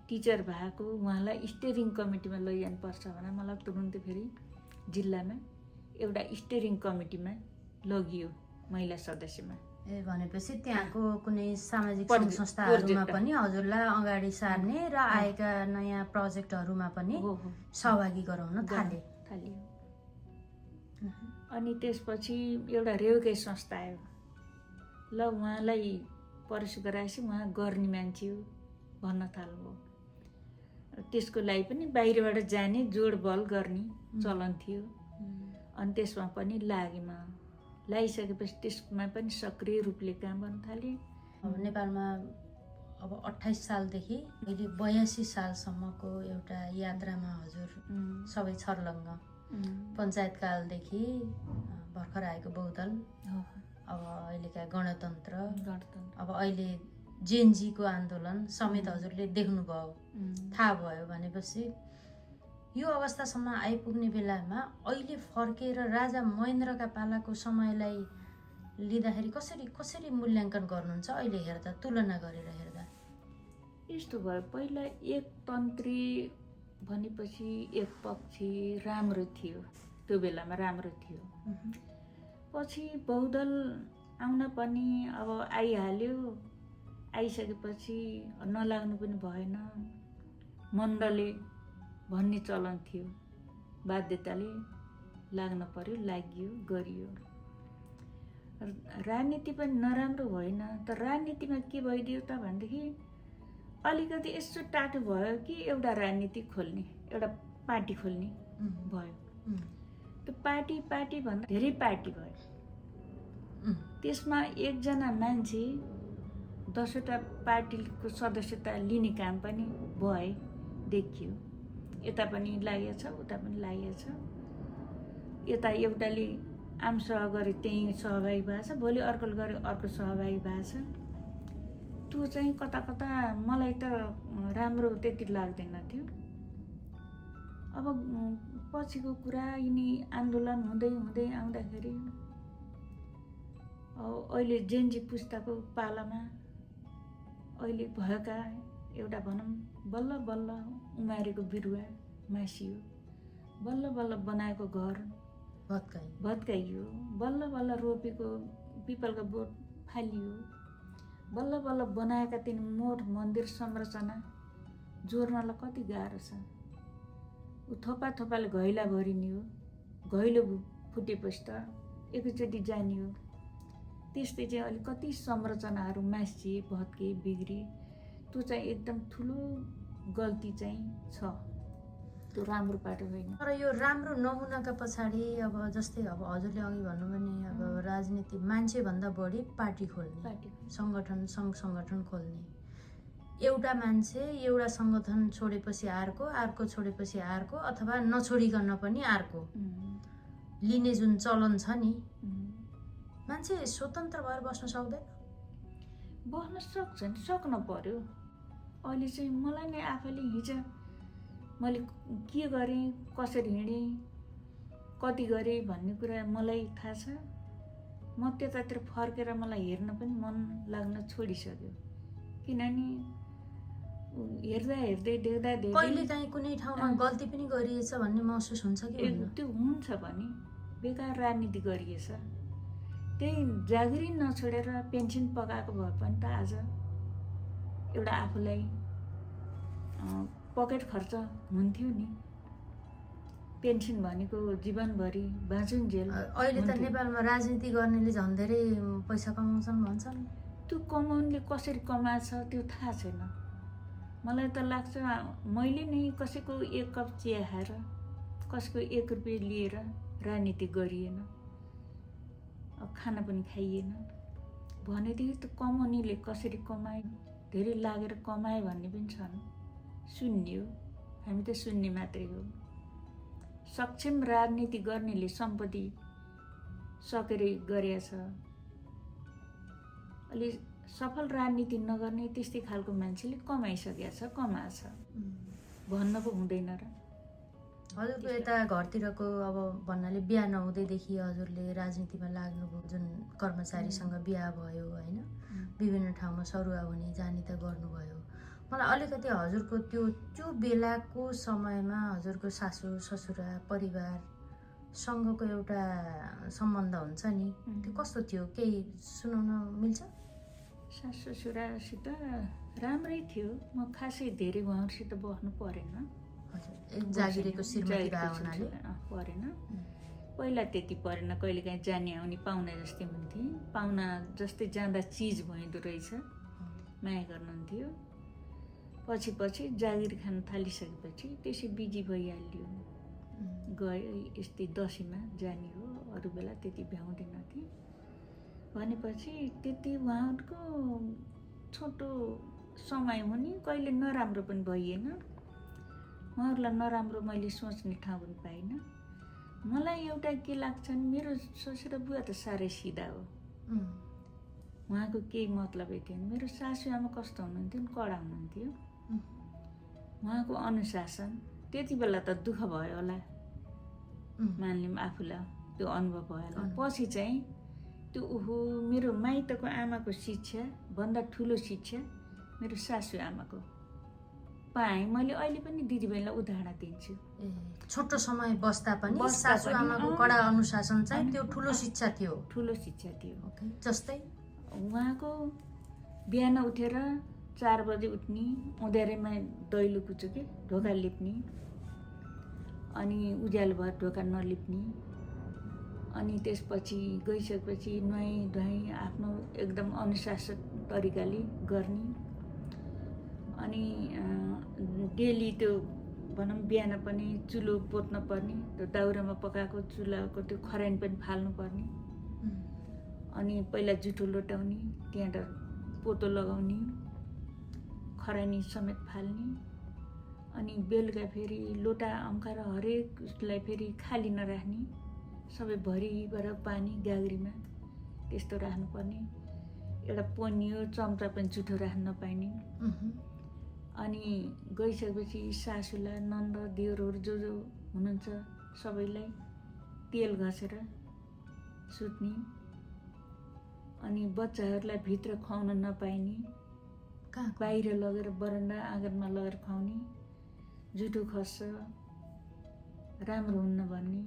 टिचर भएको उहाँलाई स्टेरिङ कमिटीमा लैजानुपर्छ भने मलाई तुरुन्तै फेरि जिल्लामा एउटा स्टेरिङ कमिटीमा लगियो महिला सदस्यमा। ए भनेपछि त्यहाँको कुनै सामाजिक सङ्घ संस्थाहरूमा पनि हजुरलाई अगाडि सार्ने र आएका नयाँ प्रोजेक्टहरूमा पनि सहभागी गराउन थाल्यो। अनि त्यसपछि एउटा रेउके संस्था आयो। ल उहाँलाई प्रवेश गराएपछि उहाँ गर्ने मान्छे हो भन्न थाल्नुभयो। त्यसको लागि पनि बाहिरबाट जाने जोडबल गर्ने चलन थियो। अनि त्यसमा पनि लागेँ। लगाइसकेपछि त्यसमा पनि सक्रिय रूपले काम गर्न थालेँ। नेपालमा अब 28 सालदेखि अहिले 82 सालसम्मको एउटा यात्रामा हजुर सबै छर्लङ्ग पञ्चायतकालदेखि भर्खर आएको बहुदल अब अहिलेका गणतन्त्र अब अहिले जेनजीको आन्दोलन समेत हजुरले देख्नुभयो थाहा भयो भनेपछि यो अवस्थासम्म आइपुग्ने बेलामा अहिले फर्केर राजा महेन्द्रका पालाको समयलाई लिँदाखेरि कसरी मूल्याङ्कन गर्नुहुन्छ अहिले हेर्दा तुलना गरेर हेर्दा? यस्तो भयो पहिला एकतन्त्री भनेपछि एक पक्षी राम्रो थियो त्यो बेलामा राम्रो थियो। पछि बहुदल आउन पनि अब आइहाल्यो। आइसकेपछि नलाग्नु पनि भएन। मण्डले भन्ने चलन थियो बाध्यताले लाग्न पर्यो लाग्यो गरियो। राजनीति पनि नराम्रो भएन तर राजनीतिमा के भइदियो त भनेदेखि अलिकति यसो टाटो भयो कि एउटा राजनीति खोल्ने एउटा पार्टी खोल्ने भयो। त्यो पार्टी भन्दा धेरै पार्टी भयो। त्यसमा एकजना मान्छे 10वटा पार्टीको सदस्यता लिने काम पनि भए देखियो। यता पनि लागेछ उता पनि लागेछ। यता एउटाले आमसभा गरे त्यही सहभागी भएको छ भोलि अर्कोले गरे अर्को सहभागी भएको छ। त्यो चाहिँ कता कता मलाई त राम्रो त्यति लाग्दैन थियो। अब पछिको कुरा यिनी आन्दोलन हुँदै हुँदै आउँदाखेरि अहिले जेनजी पुस्ताको पालामा अहिले भएका एउटा भनौँ बल्ल बल्ल उमारेको बिरुवा मासियो, बल्ल बल्ल बनाएको घर भत्काइयो, बल्ल बल्ल रोपेको पिपलको बोट फालियो, बल्ल बल्ल बनाएका तिन मोठ मन्दिर संरचना जोड्नलाई कति गाह्रो छ। थोपा थोपाले घैला भरिनियो, घैलो फुटेपछि त एकैचोटि जानियो। त्यस्तै चाहिँ अलिक कति संरचनाहरू मासिए भत्के बिग्रिए। त्यो चाहिँ एकदम ठुलो गल्ती चाहिँ छ। त्यो राम्रो पाटो होइन। तर यो राम्रो नहुनका पछाडि अब जस्तै अब हजुरले अघि भन्नुभयो नि अब राजनीति मान्छेभन्दा बढी पार्टी खोल्ने सङ्गठन सङ्घ सङ्गठन खोल्ने। एउटा मान्छे एउटा सङ्गठन छोडेपछि अर्को छोडेपछि अर्को अथवा नछोडिकन पनि अर्को लिने जुन चलन छ नि मान्छे स्वतन्त्र भएर बस्न सक्दैन? बस्न सक्छ नि, सक्न पर्यो। अहिले चाहिँ मलाई नै आफैले हिजो मैले के गरेँ कसरी हिँडेँ कति गरेँ भन्ने कुरा मलाई थाहा छ। म त्यतातिर फर्केर मलाई हेर्न पनि मन लाग्न छोडिसक्यो। किनभने हेर्दा हेर्दै देख्दा कहिले काहीँ कुनै ठाउँमा गल्ती पनि गरिएछ भन्ने महसुस हुन्छ कि? त्यो हुन्छ भने बेकार राजनीति गरिएछ। त्यही जागिरी नछोडेर पेन्सन पकाएको भए पनि त आज एउटा आफूलाई पकेट खर्च हुन्थ्यो नि। पेन्सन भनेको जीवनभरि बाँचुन्जेल। अहिले त नेपालमा राजनीति गर्नेले झन् धेरै पैसा कमाउँछन् भन्छन्। त्यो कमाउनेले कसरी कमाएछ त्यो थाहा छैन। मलाई त लाग्छ मैले नै कसैको एक कप चिया खाएर कसैको 1 रुपियाँ लिएर राजनीति गरिएन, खाना पनि खाइएन भनेदेखि त कमाउनेले कसरी कमाए धेरै लागेर कमाए भन्ने पनि छन्। सुन्ने हो, हामी त सुन्ने मात्रै हो। सक्षम राजनीति गर्नेले सम्पत्ति सकेर गरेछ। अलि सफल राजनीति नगर्ने त्यस्तै खालको मान्छेले कमाइसकेको छ, कमाएछ भन्न पो हुँदैन र। हजुरको यता घरतिरको अब भन्नाले बिहा नहुँदैदेखि हजुरले राजनीतिमा लाग्नुभयो, जुन कर्मचारीसँग बिहा भयो होइन, विभिन्न ठाउँमा सरुवा हुने जाने त गर्नुभयो। मलाई अलिकति हजुरको त्यो बेलाको समयमा हजुरको सासू ससुरा परिवारसँगको एउटा सम्बन्ध हुन्छ नि, त्यो कस्तो थियो, केही सुनाउन मिल्छ? सासू ससुरासित राम्रै थियो। म खासै धेरै उहाँहरूसित बस्नु परेन। जागिरेको श्रीमती भए हुनाले परेन। पहिला त्यति परेन, कहिलेकाहीँ जाने आउने पाहुना जस्तै हुन्थे। पाहुना जस्तै जाँदा चिज भइँदो रहेछ, माया गर्नुहुन्थ्यो। पछि जागिर खान थालिसकेपछि त्यसै बिजी भइहाल्यो। गयो यस्तै दसैँमा जाने हो, अरू बेला त्यति भ्याउँदैनथे। भनेपछि त्यति उहाँहरूको छोटो समय हो नि, कहिले नराम्रो पनि भइएन। उहाँहरूलाई नराम्रो मैले सोच्ने ठाउँ पनि पाइनँ। मलाई एउटा के लाग्छ नि, मेरो ससुरा बुवा त साह्रै सिधा हो, उहाँको केही मतलबै थिएन। मेरो सासू आमा कस्तो हुनुहुन्थ्यो नि, कडा हुनुहुन्थ्यो। उहाँको अनुशासन त्यति बेला त दुःख भयो होला, मान्ने आफूलाई त्यो अनुभव भयो होला। पछि चाहिँ त्यो मेरो माइतको आमाको शिक्षा भन्दा ठुलो शिक्षा मेरो सासू आमाको पाएँ मैले। अहिले पनि दिदीबहिनीलाई उदाहरण दिन्छु। छोटो समय बस्दा पनि सासू आमाको कडा अनुशासन चाहिँ त्यो ठुलो शिक्षा थियो। ठुलो शिक्षा थियो। जस्तै उहाँको बिहान उठेर 4 बजे उठ्ने, उँध्यारेमा दैलो कुचुके ढोका लिप्ने, अनि उज्यालो भएर ढोका नलिप्ने, अनि त्यसपछि गइसकेपछि नुहाइ धुवाइ आफ्नो एकदम अनुशासित तरिकाले गर्ने। अनि डेली त्यो भनौँ बिहान पनि चुलो पोत्न पर्ने, त्यो दाउरामा पकाएको चुलाको त्यो खरानी पनि फाल्नु पर्ने। अनि पहिला जुठो लोटाउने, त्यहाँबाट पोतो लगाउने, खरानी समेत फाल्ने। अनि बेलुका फेरि लोटा अम्काएर हरेकलाई फेरि खाली नराख्ने, सबै भरिबाट पानी गाग्रीमा त्यस्तो राख्नुपर्ने। एउटा पनियो चम्चा पनि जुठो राख्न नपाइने। अनि गइसकेपछि सासूलाई नन्द दियोरहरू जो हुनुहुन्छ सबैलाई तेल घसेर सुत्ने। अनि बच्चाहरूलाई भित्र खुवाउन नपाइने, बाहिर लगेर बरन्डा आँगनमा लगेर खुवाउने। जुठो खस्छ राम्रो हुन्न भन्ने,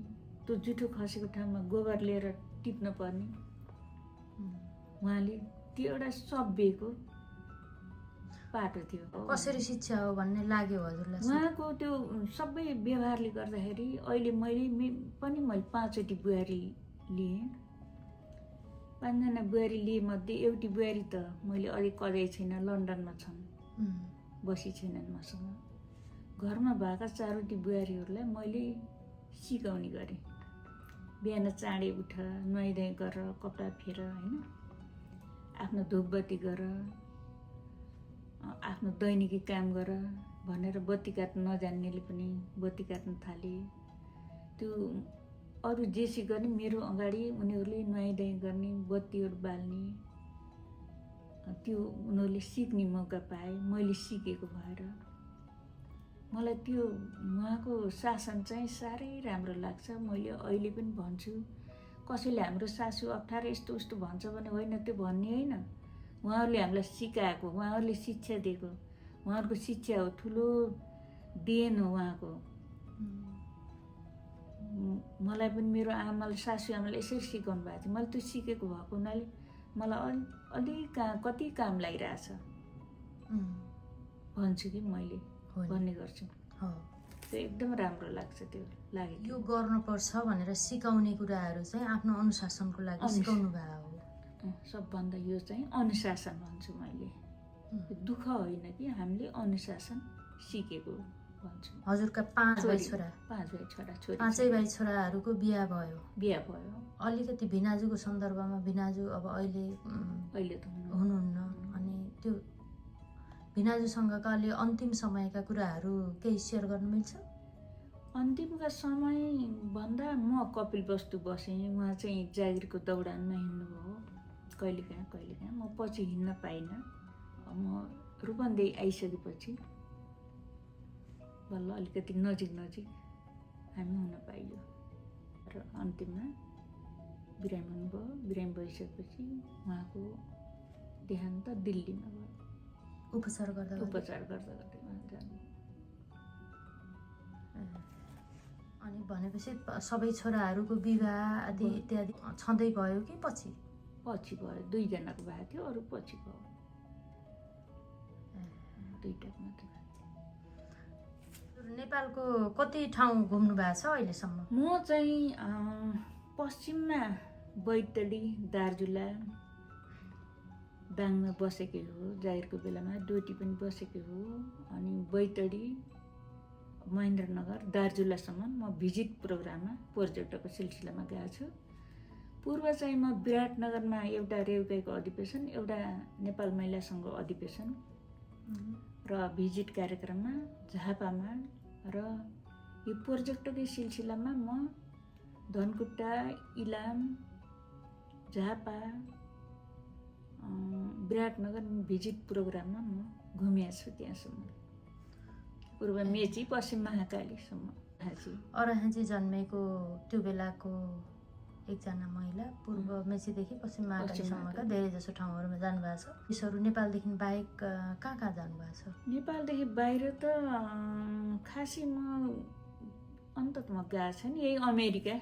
त्यो जुठो खसेको ठाउँमा गोबर लिएर टिप्न पर्ने। उहाँले त्यो एउटा सभ्यको पाटो थियो। कसरी शिक्षा हो भन्ने लाग्यो हजुरलाई? उहाँको त्यो सबै व्यवहारले गर्दाखेरि अहिले मैले 5 चोटि बुहारी लिएँ। 5 जना बुहारी लिए मध्ये एउटी बुहारी त मैले अझै कदै छैन, लन्डनमा छन्, बसी छैनन् मसँग। घरमा भएका 4वटी बुहारीहरूलाई मैले सिकाउने गरेँ। बिहान चाँडै उठ, नुहाइधुवाइ गर, कपडा फेर, होइन, आफ्नो धुपबत्ती गर, आफ्नो दैनिकी काम गर भनेर बत्ती काट्न नजान्नेले पनि बत्ती काट्न थाले। त्यो अरू जेसी गर्ने मेरो अगाडि उनीहरूले नुहाइधुवाइ गर्ने, बत्तीहरू बाल्ने, त्यो उनीहरूले सिक्ने मौका पाए मैले सिकेको भएर। मलाई त्यो उहाँको शासन चाहिँ साह्रै राम्रो लाग्छ। मैले अहिले पनि भन्छु, कसैले हाम्रो सासू अप्ठ्यारो यस्तो उस्तो भन्छ भने होइन, त्यो भन्ने होइन। उहाँहरूले हामीलाई सिकाएको, उहाँहरूले शिक्षा दिएको, उहाँहरूको शिक्षा हो, ठुलो देन हो उहाँको। मलाई पनि मेरो आमाले सासू आमाले यसरी सिकाउनु भएको थियो। मैले त्यो सिकेको भएको हुनाले मलाई अलिक कति काम लागिरहेछ भन्छु कि मैले भन्ने गर्छु। त्यो एकदम राम्रो लाग्छ। त्यो लाग्यो यो गर्नुपर्छ भनेर सिकाउने कुराहरू चाहिँ आफ्नो अनुशासनको लागि सिकाउनु भयो। सबभन्दा यो चाहिँ अनुशासन भन्छु मैले। दुःख होइन कि हामीले अनुशासन सिकेको भन्छु। हजुरका 5 भाइ छोरा? 5 भाइ छोरा छोरी। 5 भाइ छोराहरूको बिहा भयो? बिहा भयो। अलिकति भिनाजुको सन्दर्भमा, भिनाजु अब अहिले त हुनुहुन्न, अनि त्यो भिनाजुसँगका अलि अन्तिम समयका कुराहरू केही सेयर गर्नु मिल्छ? अन्तिमका समय भन्दा म कपिल वस्तु बसेँ, उहाँ चाहिँ जागिरको दौडानमा हिँड्नुभयो। कहिलेकाहीँ म पछि हिँड्न पाइनँ। म रूपन्देही आइसकेपछि बल्ल अलिकति नजिक हामी हुन पाइयो र अन्तिममा बिरामी हुनुभयो। बिरामी भइसकेपछि उहाँको देहान्त दिल्लीमा भयो। उपचार गर्दा गर्दै उहाँ जानु। अनि भनेपछि सबै छोराहरूको विवाह आदि इत्यादि छँदै भयो कि पछि भयो। 2 जनाको भएको थियो, अरू पछि भयो। 2टाको मात्र। नेपालको कति ठाउँ घुम्नु भएको छ अहिलेसम्म? म चाहिँ पश्चिममा बैतडी, दार्जुला, दाङमा बसेकै हो। जागिरको बेलामा डोटी पनि बसेकै हो। अनि बैतडी, महेन्द्रनगर, दार्जुलासम्म म भिजिट प्रोग्राममा पर्यटकको सिलसिलामा गएको छु। पूर्व चाहिँ म विराटनगरमा एउटा रेउकाईको अधिवेशन, एउटा नेपाल महिला सङ्घ अधिवेशन र भिजिट कार्यक्रममा झापामा र यो पर्यटकीय सिलसिलामा म धनकुटा, इलाम, झापा, विराटनगर भिजिट प्रोग्राममा म घुमेको छु त्यहाँसम्म। पूर्व मेची, पश्चिम महाकालीसम्म। अरहाँची जन्मेको त्यो बेलाको एकजना महिला पूर्व मेचीदेखि पश्चिम महाकालीसम्मका धेरै जसो ठाउँहरूमा जानुभएको छ। यसहरू नेपालदेखि बाहेक कहाँ जानुभएको छ? नेपालदेखि बाहिर त खासै म अन्ततमा गएको छैन। यही अमेरिका,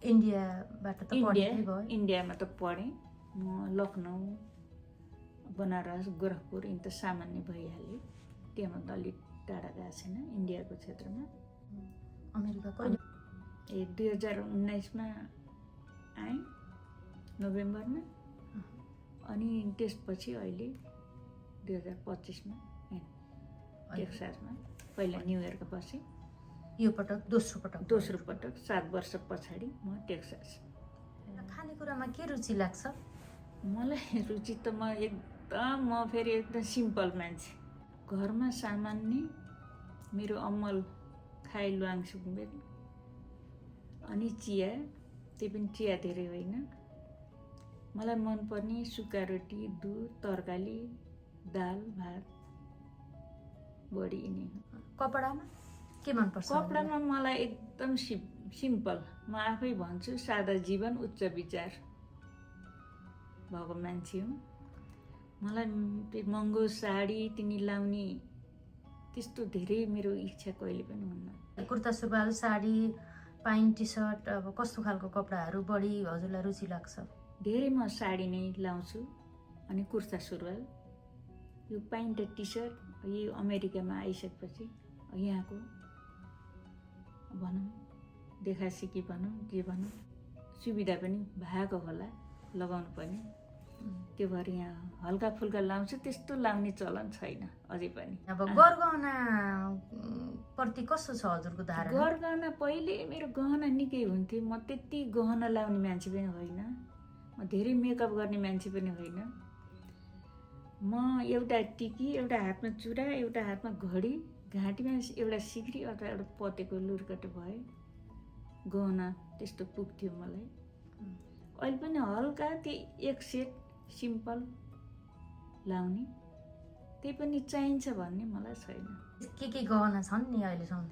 इन्डियाबाट त पढेकै भयो। इन्डियामा त पढेँ। म लखनऊ, बनारस, गोरखपुर यिन त सामान्य भइहाल्यो। त्यहाँ त अलिक टाढा गएको छैन इन्डियाको क्षेत्रमा। अमेरिका कहिले? 2019मा आएँ नोभेम्बरमा। अनि त्यसपछि अहिले 2025मा टेक्सासमा पहिला न्युयोर्क बसेँ। यो पटक दोस्रो पटक 7 वर्ष पछाडि म टेक्सास। खानेकुरामा के रुचि लाग्छ? मलाई रुचि त म फेरि एकदम सिम्पल मान्छे। घरमा सामान्य मेरो अम्मल खाइ ल्वाङ सुकुम्बेर, अनि चिया, त्यही पनि चिया धेरै होइन। मलाई मनपर्ने सुक्खा रोटी, दुध, तरकारी, दाल, भात, बढी यिनै हो। कपडामा के मनपर्छ? कपडामा मलाई एकदम सिम्पल। म आफै भन्छु सादा जीवन उच्च विचार भएको मान्छे हुँ। मलाई महँगो साडी तिनी लाउने त्यस्तो धेरै मेरो इच्छा कहिले पनि हुन्न। कुर्ता सुरुवाल, साडी, पाइन्ट, टी सर्ट, अब कस्तो खालको कपडाहरू बढी हजुरलाई रुचि लाग्छ? धेरै म साडी नै लाउँछु अनि कुर्ता सुरुवाल। यो पाइन्ट टी सर्ट यो अमेरिकामा आइसकेपछि यहाँको भनौँ देखासिकी भनौँ जे भनौँ सुविधा पनि भएको होला लगाउनु पर्ने। त्यो भएर यहाँ हल्का फुल्का लाउँछु, त्यस्तो लाउने चलन छैन अझै पनि। अब गरगहना प्रति कस्तो छ हजुरको धारणा? गरगहना पहिले मेरो गहना निकै हुन्थ्यो। म त्यति गहना लाउने मान्छे पनि होइन। म धेरै मेकअप गर्ने मान्छे पनि होइन। म एउटा टिकी, एउटा हातमा चुरा, एउटा हातमा घडी, घाँटीमा एउटा सिक्री अथवा एउटा पतेको लुर्कट भए गहना त्यस्तो पुग्थ्यो मलाई। अहिले पनि हल्का त्यो एक सेट सिम्पल लाउने, त्यही पनि चाहिन्छ भन्ने मलाई छैन। के गहना छन् नि अहिलेसम्म?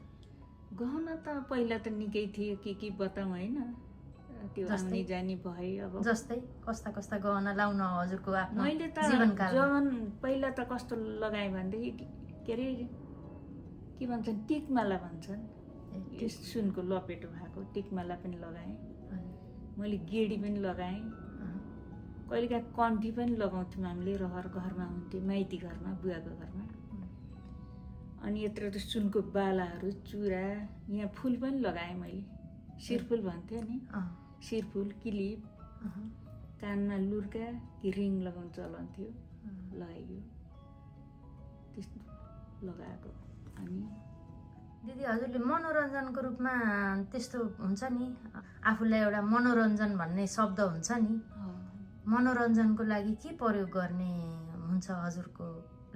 गहना त पहिला त निकै थियो, के बताउँ होइन। त्यो आउने जाने भए अब जस्तै कस्ता गहना लाउन हजुरको आफ्नो मैले त पहिला त कस्तो लगाएँ भनेदेखि के भन्छन् टिकमाला भन्छन्, यो सुनको लपेटो भएको टिकमाला पनि लगाएँ। मैले गेडी पनि लगाएँ। कहिलेकाहीँ कन्ठी पनि लगाउँथ्यौँ हामीले, रहर घरमा हुन्थ्यो, माइती घरमा, बुवाको घरमा। अनि यत्रो त सुनको बालाहरू, चुरा, यहाँ फुल पनि लगाएँ मैले। शिरफुल भन्थ्यो नि, शिरफुल, क्लिप, कानमा लुर्का कि रिङ लगाउनु चलन थियो, लगाइयो त्यस्तो लगाएको। अनि दिदी हजुरले मनोरञ्जनको रूपमा त्यस्तो हुन्छ नि, आफूलाई एउटा मनोरञ्जन भन्ने शब्द हुन्छ नि, मनोरञ्जनको लागि के प्रयोग गर्ने हुन्छ हजुरको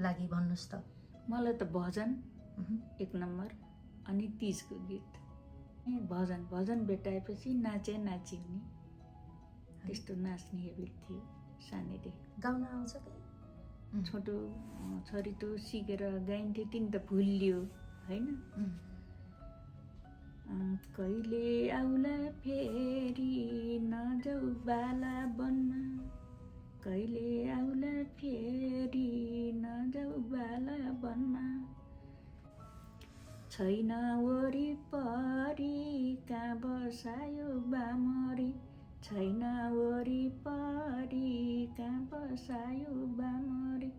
लागि भन्नुहोस् त? मलाई त भजन 1 नम्बर, अनि तीजको गीत। भजन भेटाएपछि नाची हुने त्यस्तो नाच्ने हेबिट थियो। सानैदेखि गाउन आउँछ कि छोटो छोरी त सिकेर गाइन्थे तिन त भुलियो होइन कहिले आउला फेरि नजाऊ बाला बनमा कहिले आउला फेरि नजाऊ बाला बनमा छैन वरिपरि कहाँ बसायो बामरी छैन वरिपरि कहाँ बसायो बामरी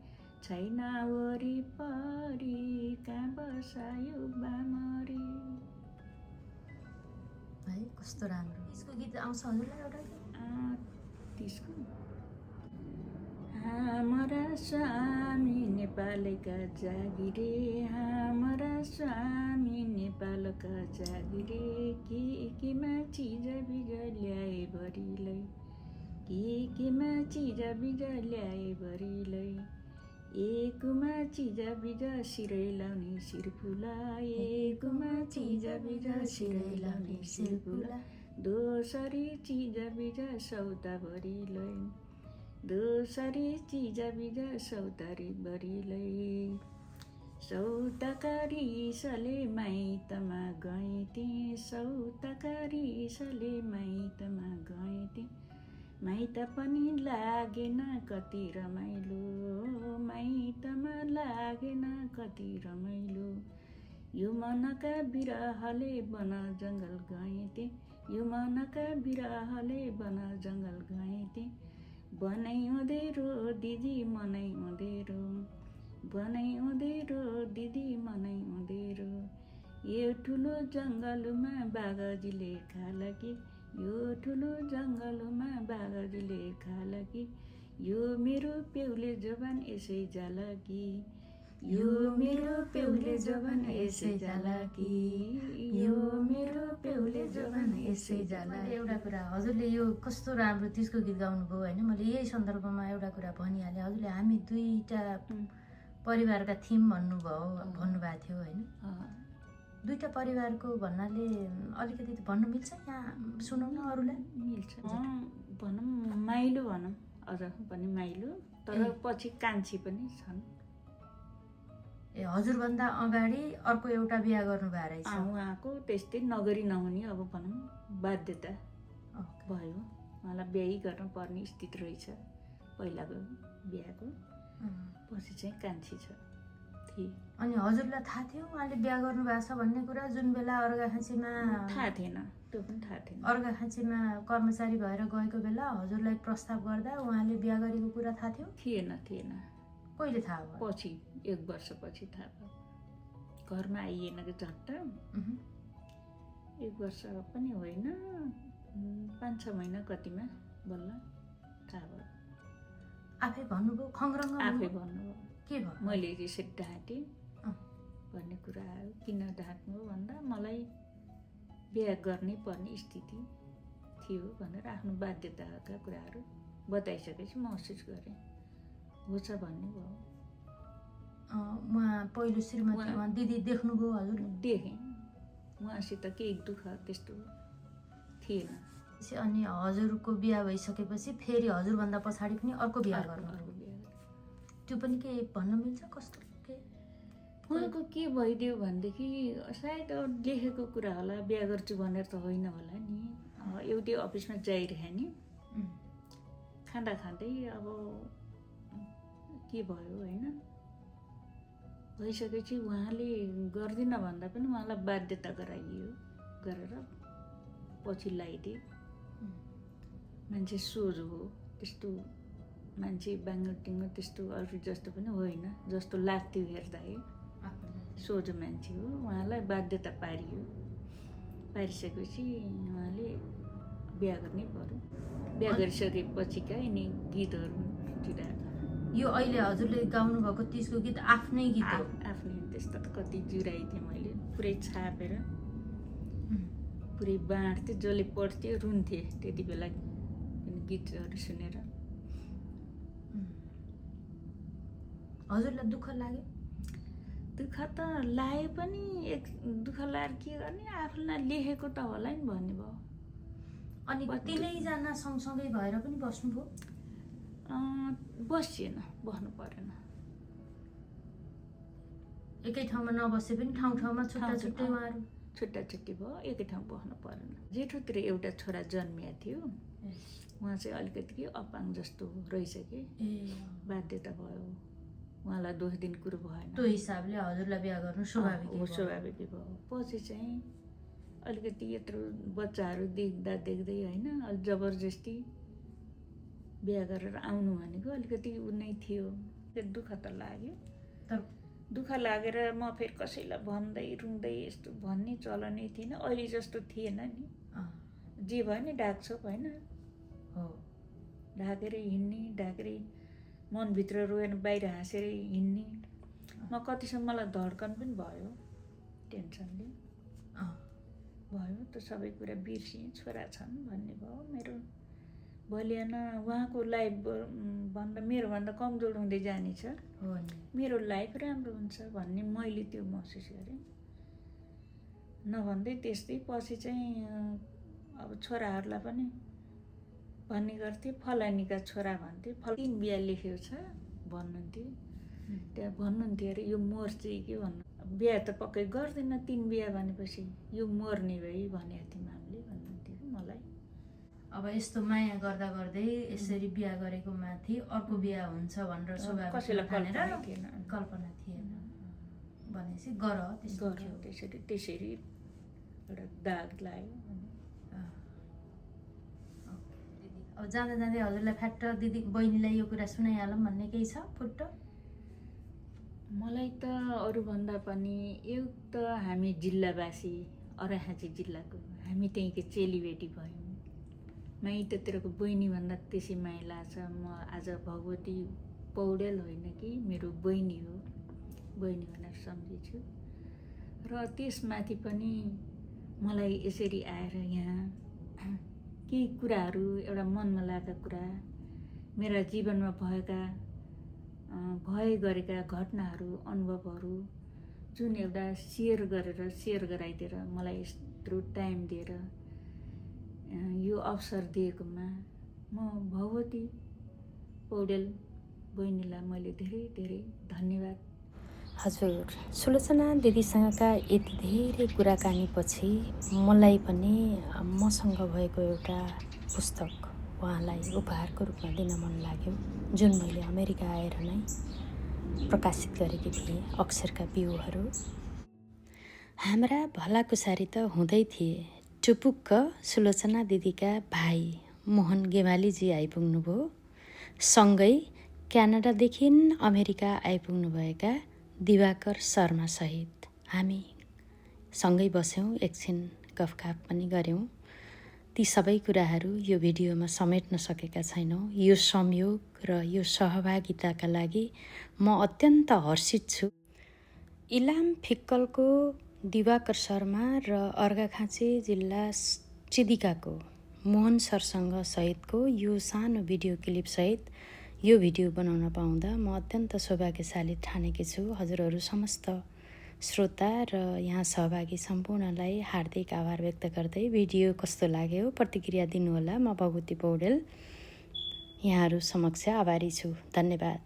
छैन वरिपरि कहाँ बसायो बामरी है कस्तो राम्रो यसको गीत आउँछ हजुरलाई एउटा त्यसको हाम्रा स्वामी नेपालका जागिरे हाम्रा स्वामी नेपालका जागिरे केमा चिज बिज ल्याए भरिलै केमा चिज बिज ल्याए भरिलै एकमा चिज बिज सिरै लाउने शिरफुला एकमा चिज बिज सिरै लाउने शिरफुला दोसरी चिज बिज सौदा भरिलै दोसरी चिज बिज सौदारी भरिलै सौदाकारी सले माइतमा गइथे सौदाकारी सले माइतमा गइथे माइत पनि लागेन कति रमाइलो माइतमा लागेन कति रमाइलो यो मनका बिरहले वन जङ्गल गइथे यो मनका बिरहले वन जङ्गल गइथे बनाइ हुँदैरो दिदी मनै हुँदैरो बनाइ हुँदैरो दिदी मनै हुँदैरो यो ठुलो जङ्गलमा बाघजीले खाला कि यो ठुलो जङ्गलमा बाघजीले खाला कि यो मेरो पेउले जवान यसै जाला कि यो मेरो पेउले जवान यसै जाला कि यो मेरो पेउले जवान यसै जाला। एउटा कुरा हजुरले यो कस्तो राम्रो त्यसको गीत गाउनुभयो होइन मैले यही सन्दर्भमा एउटा कुरा भनिहालेँ हजुरले हामी दुईटा परिवारका थिम भन्नुभएको थियो होइन दुईटा परिवारको भन्नाले अलिकति भन्नु मिल्छ यहाँ सुनाउन अरूलाई मिल्छ भनौँ माइलो भनौँ अझ पनि माइलो तर पछि कान्छी पनि छन् ए हजुरभन्दा अगाडि अर्को एउटा बिहा गर्नुभएको रहेछ उहाँको त्यस्तै नगरी नहुने अब भनौँ बाध्यता भयो उहाँलाई बिहे गर्नु पर्ने स्थिति रहेछ पहिलाको बिहाको पछि चाहिँ कान्छी छ थिए अनि हजुरलाई थाहा थियो उहाँले बिहा गर्नुभएको छ भन्ने कुरा जुन बेला अर्घाखाँचीमा थाहा थिएन त्यो पनि थाहा थिएन अर्घाखाँचीमा कर्मचारी भएर गएको बेला हजुरलाई प्रस्ताव गर्दा उहाँले बिहा गरेको कुरा थाहा थियो थिएन थिएन कहिले थाहा भयो पछि 1 वर्षपछि थाहा भयो घरमा आइएन कि झट्ट 1 वर्ष पनि होइन 5-6 महिना कतिमा बल्ल थाहा भयो आफै भन्नुभयो खङ्ग्रङ्ग आफै भन्नुभयो के भयो मैले यसरी ढाँटेँ भन्ने कुरा आयो किन ढाँट्नु भन्दा मलाई बिहा गर्नै पर्ने स्थिति थियो भनेर आफ्नो बाध्यताका कुराहरू बताइसकेपछि महसुस गरेँ हुन्छ भन्ने भयो उहाँ पहिलो श्रीमती उहाँ दिदी देख्नुभयो हजुर देखेँ उहाँसित केही दुःख त्यस्तो थिएन अनि हजुरको बिहा भइसकेपछि फेरि हजुरभन्दा पछाडि पनि अर्को बिहा गर्नु त्यो पनि के भन्न मिल्छ कस्तो के उहाँको के भइदियो भनेदेखि सायद लेखेको कुरा होला बिहा गर्छु भनेर त होइन होला नि एउटै अफिसमा जाइरहे नि खाँदा खाँदै अब के भयो होइन भइसकेपछि उहाँले गर्दिनँ भन्दा पनि उहाँलाई बाध्यता गराइयो गरेर पछि लगाइदिए मान्छे सोझो हो त्यस्तो मान्छे बाङ्गो त्यस्तो अरू जस्तो पनि होइन जस्तो लाग्थ्यो हेर्दा है सोझो मान्छे हो उहाँलाई बाध्यता पारिसकेपछि उहाँले बिहा गर्नै पर्यो बिहा गरिसकेपछिका यिनी गीतहरू जुटाएको यो अहिले हजुरले गाउनु भएको त्यसको गीत आफ्नै गीत हो आफ्नै त्यस्तो त कति जुराइदिएँ मैले पुरै छापेर पुरै बाँड्थेँ जसले पढ्थ्यो रुन्थेँ त्यति बेला गीतहरू सुनेर हजुरलाई दुःख लाग्यो दुःख त लाग्यो पनि दुःख लागेर के गर्ने आफूलाई लेखेको त होला नि भन्ने भयो अनि तिनैजना सँगसँगै भएर पनि बस्नुभयो बसिएन, बस्नु परेन। एकै ठाउँमा नबसे पनि ठाउँमा छुट्टा छुट्टै उहाँहरू छुट्टा छुट्टी भयो, एकै ठाउँ बस्नु परेन। जेठोतिर एउटा छोरा जन्मिया थियो, उहाँ चाहिँ अलिकति के अपाङ जस्तो रहेछ कि बाध्यता भयो, उहाँलाई दोष दिन कुरो भएन। त्यो हिसाबले हजुरलाई बिहा गर्नु स्वाभाविकै भयो। पछि चाहिँ अलिकति यत्रो बच्चाहरू देख्दै होइन, अलिक जबरजस्ती बिहा गरेर आउनु भनेको अलिकति उ नै थियो। त्यो दुःख त लाग्यो, दुःख लागेर म फेरि कसैलाई भन्दै रुँदै यस्तो भन्ने चलनै थिएन, अहिले जस्तो थिएन नि। जे भयो नि ढाकछोप होइन, ढाकेरै हिँड्ने, ढाकेरै मनभित्र रोएर बाहिर हाँसेरै हिँड्ने। म कतिसम्म मलाई धड्कन पनि भयो, टेन्सनले भयो। त सबै कुरा बिर्सिएँ, छोरा छन् भन्ने भयो। मेरो भोलिआन उहाँको लाइफ भन्दा मेरोभन्दा कमजोर हुँदै जानेछ, मेरो लाइफ राम्रो हुन्छ भन्ने मैले त्यो महसुस गरेँ। नभन्दै त्यस्तै पछि चाहिँ अब छोराहरूलाई पनि भन्ने गर्थेँ, फलानीका छोरा भन्थे, 3 बिहा लेखेको छ भन्नुहुन्थ्यो। त्यहाँ भन्नुहुन्थ्यो अरे यो मर्छ के भन्नु, बिहा त पक्कै गर्दैन 3 बिहा भनेपछि, यो मर्ने भई भनेको थियौँ हामीले भन्नुहुन्थ्यो मलाई। अब यस्तो माया गर्दा गर्दै यसरी बिहा गरेको माथि अर्को बिहा हुन्छ भनेर कसैलाई कल्पना थिएन भनेपछि गर त्यसरी एउटा दाग लाग्यो। अब जाँदा जाँदै हजुरलाई फ्याक्ट दिदी बहिनीलाई यो कुरा सुनाइहालौँ भन्ने केही छ फुट्टो? मलाई त अरूभन्दा पनि एक त हामी जिल्लावासी, अर्घाखाँची जिल्लाको, हामी त्यहीँको चेलीबेटी भयौँ। माइततिरको बहिनीभन्दा त्यसै माया लाग्छ। म आज भगवती पौडेल होइन कि मेरो बहिनी हो, बहिनी भनेर सम्झिन्छु। र त्यसमाथि पनि मलाई यसरी आएर यहाँ केही कुराहरू, एउटा मनमा लागेका कुरा, मेरा जीवनमा भए गरेका घटनाहरू, अनुभवहरू जुन एउटा सेयर गराइदिएर मलाई यत्रो टाइम दिएर यो अवसर दिएकोमा म भगवती पौडेल बहिनीलाई मैले धेरै धेरै धन्यवाद। हजुर, सुलोचना दिदीसँगका यति धेरै कुराकानीपछि मलाई पनि मसँग भएको एउटा पुस्तक उहाँलाई उपहारको रूपमा दिन मन लाग्यो, जुन मैले अमेरिका आएर नै प्रकाशित गरेकी थिएँ, अक्षरका बिउहरू। हाम्रा भलाकुसारी त हुँदै थिए, चुपुक्क सुलोचना दिदीका भाइ मोहन गेवालीजी आइपुग्नुभयो। सँगै क्यानाडादेखि अमेरिका आइपुग्नुभएका दिवाकर शर्मा सहित हामी सँगै बस्यौँ, एकछिन गफगाफ पनि गऱ्यौँ। ती सबै कुराहरू यो भिडियोमा समेट्न सकेका छैनौँ। यो संयोग र यो सहभागिताका लागि म अत्यन्त हर्षित छु। इलाम फिक्कलको दिवाकर शर्मा र अर्घाखाँची जिल्ला चिदिकाको मोहन सरसँग सहितको यो सानो भिडियो क्लिपसहित यो भिडियो बनाउन पाउँदा म अत्यन्त सौभाग्यशाली ठानेकी छु। हजुरहरू समस्त श्रोता र यहाँ सहभागी सम्पूर्णलाई हार्दिक आभार व्यक्त गर्दै भिडियो कस्तो लाग्यो प्रतिक्रिया दिनुहोला। म भगवती पौडेल यहाँहरू समक्ष आभारी छु। धन्यवाद।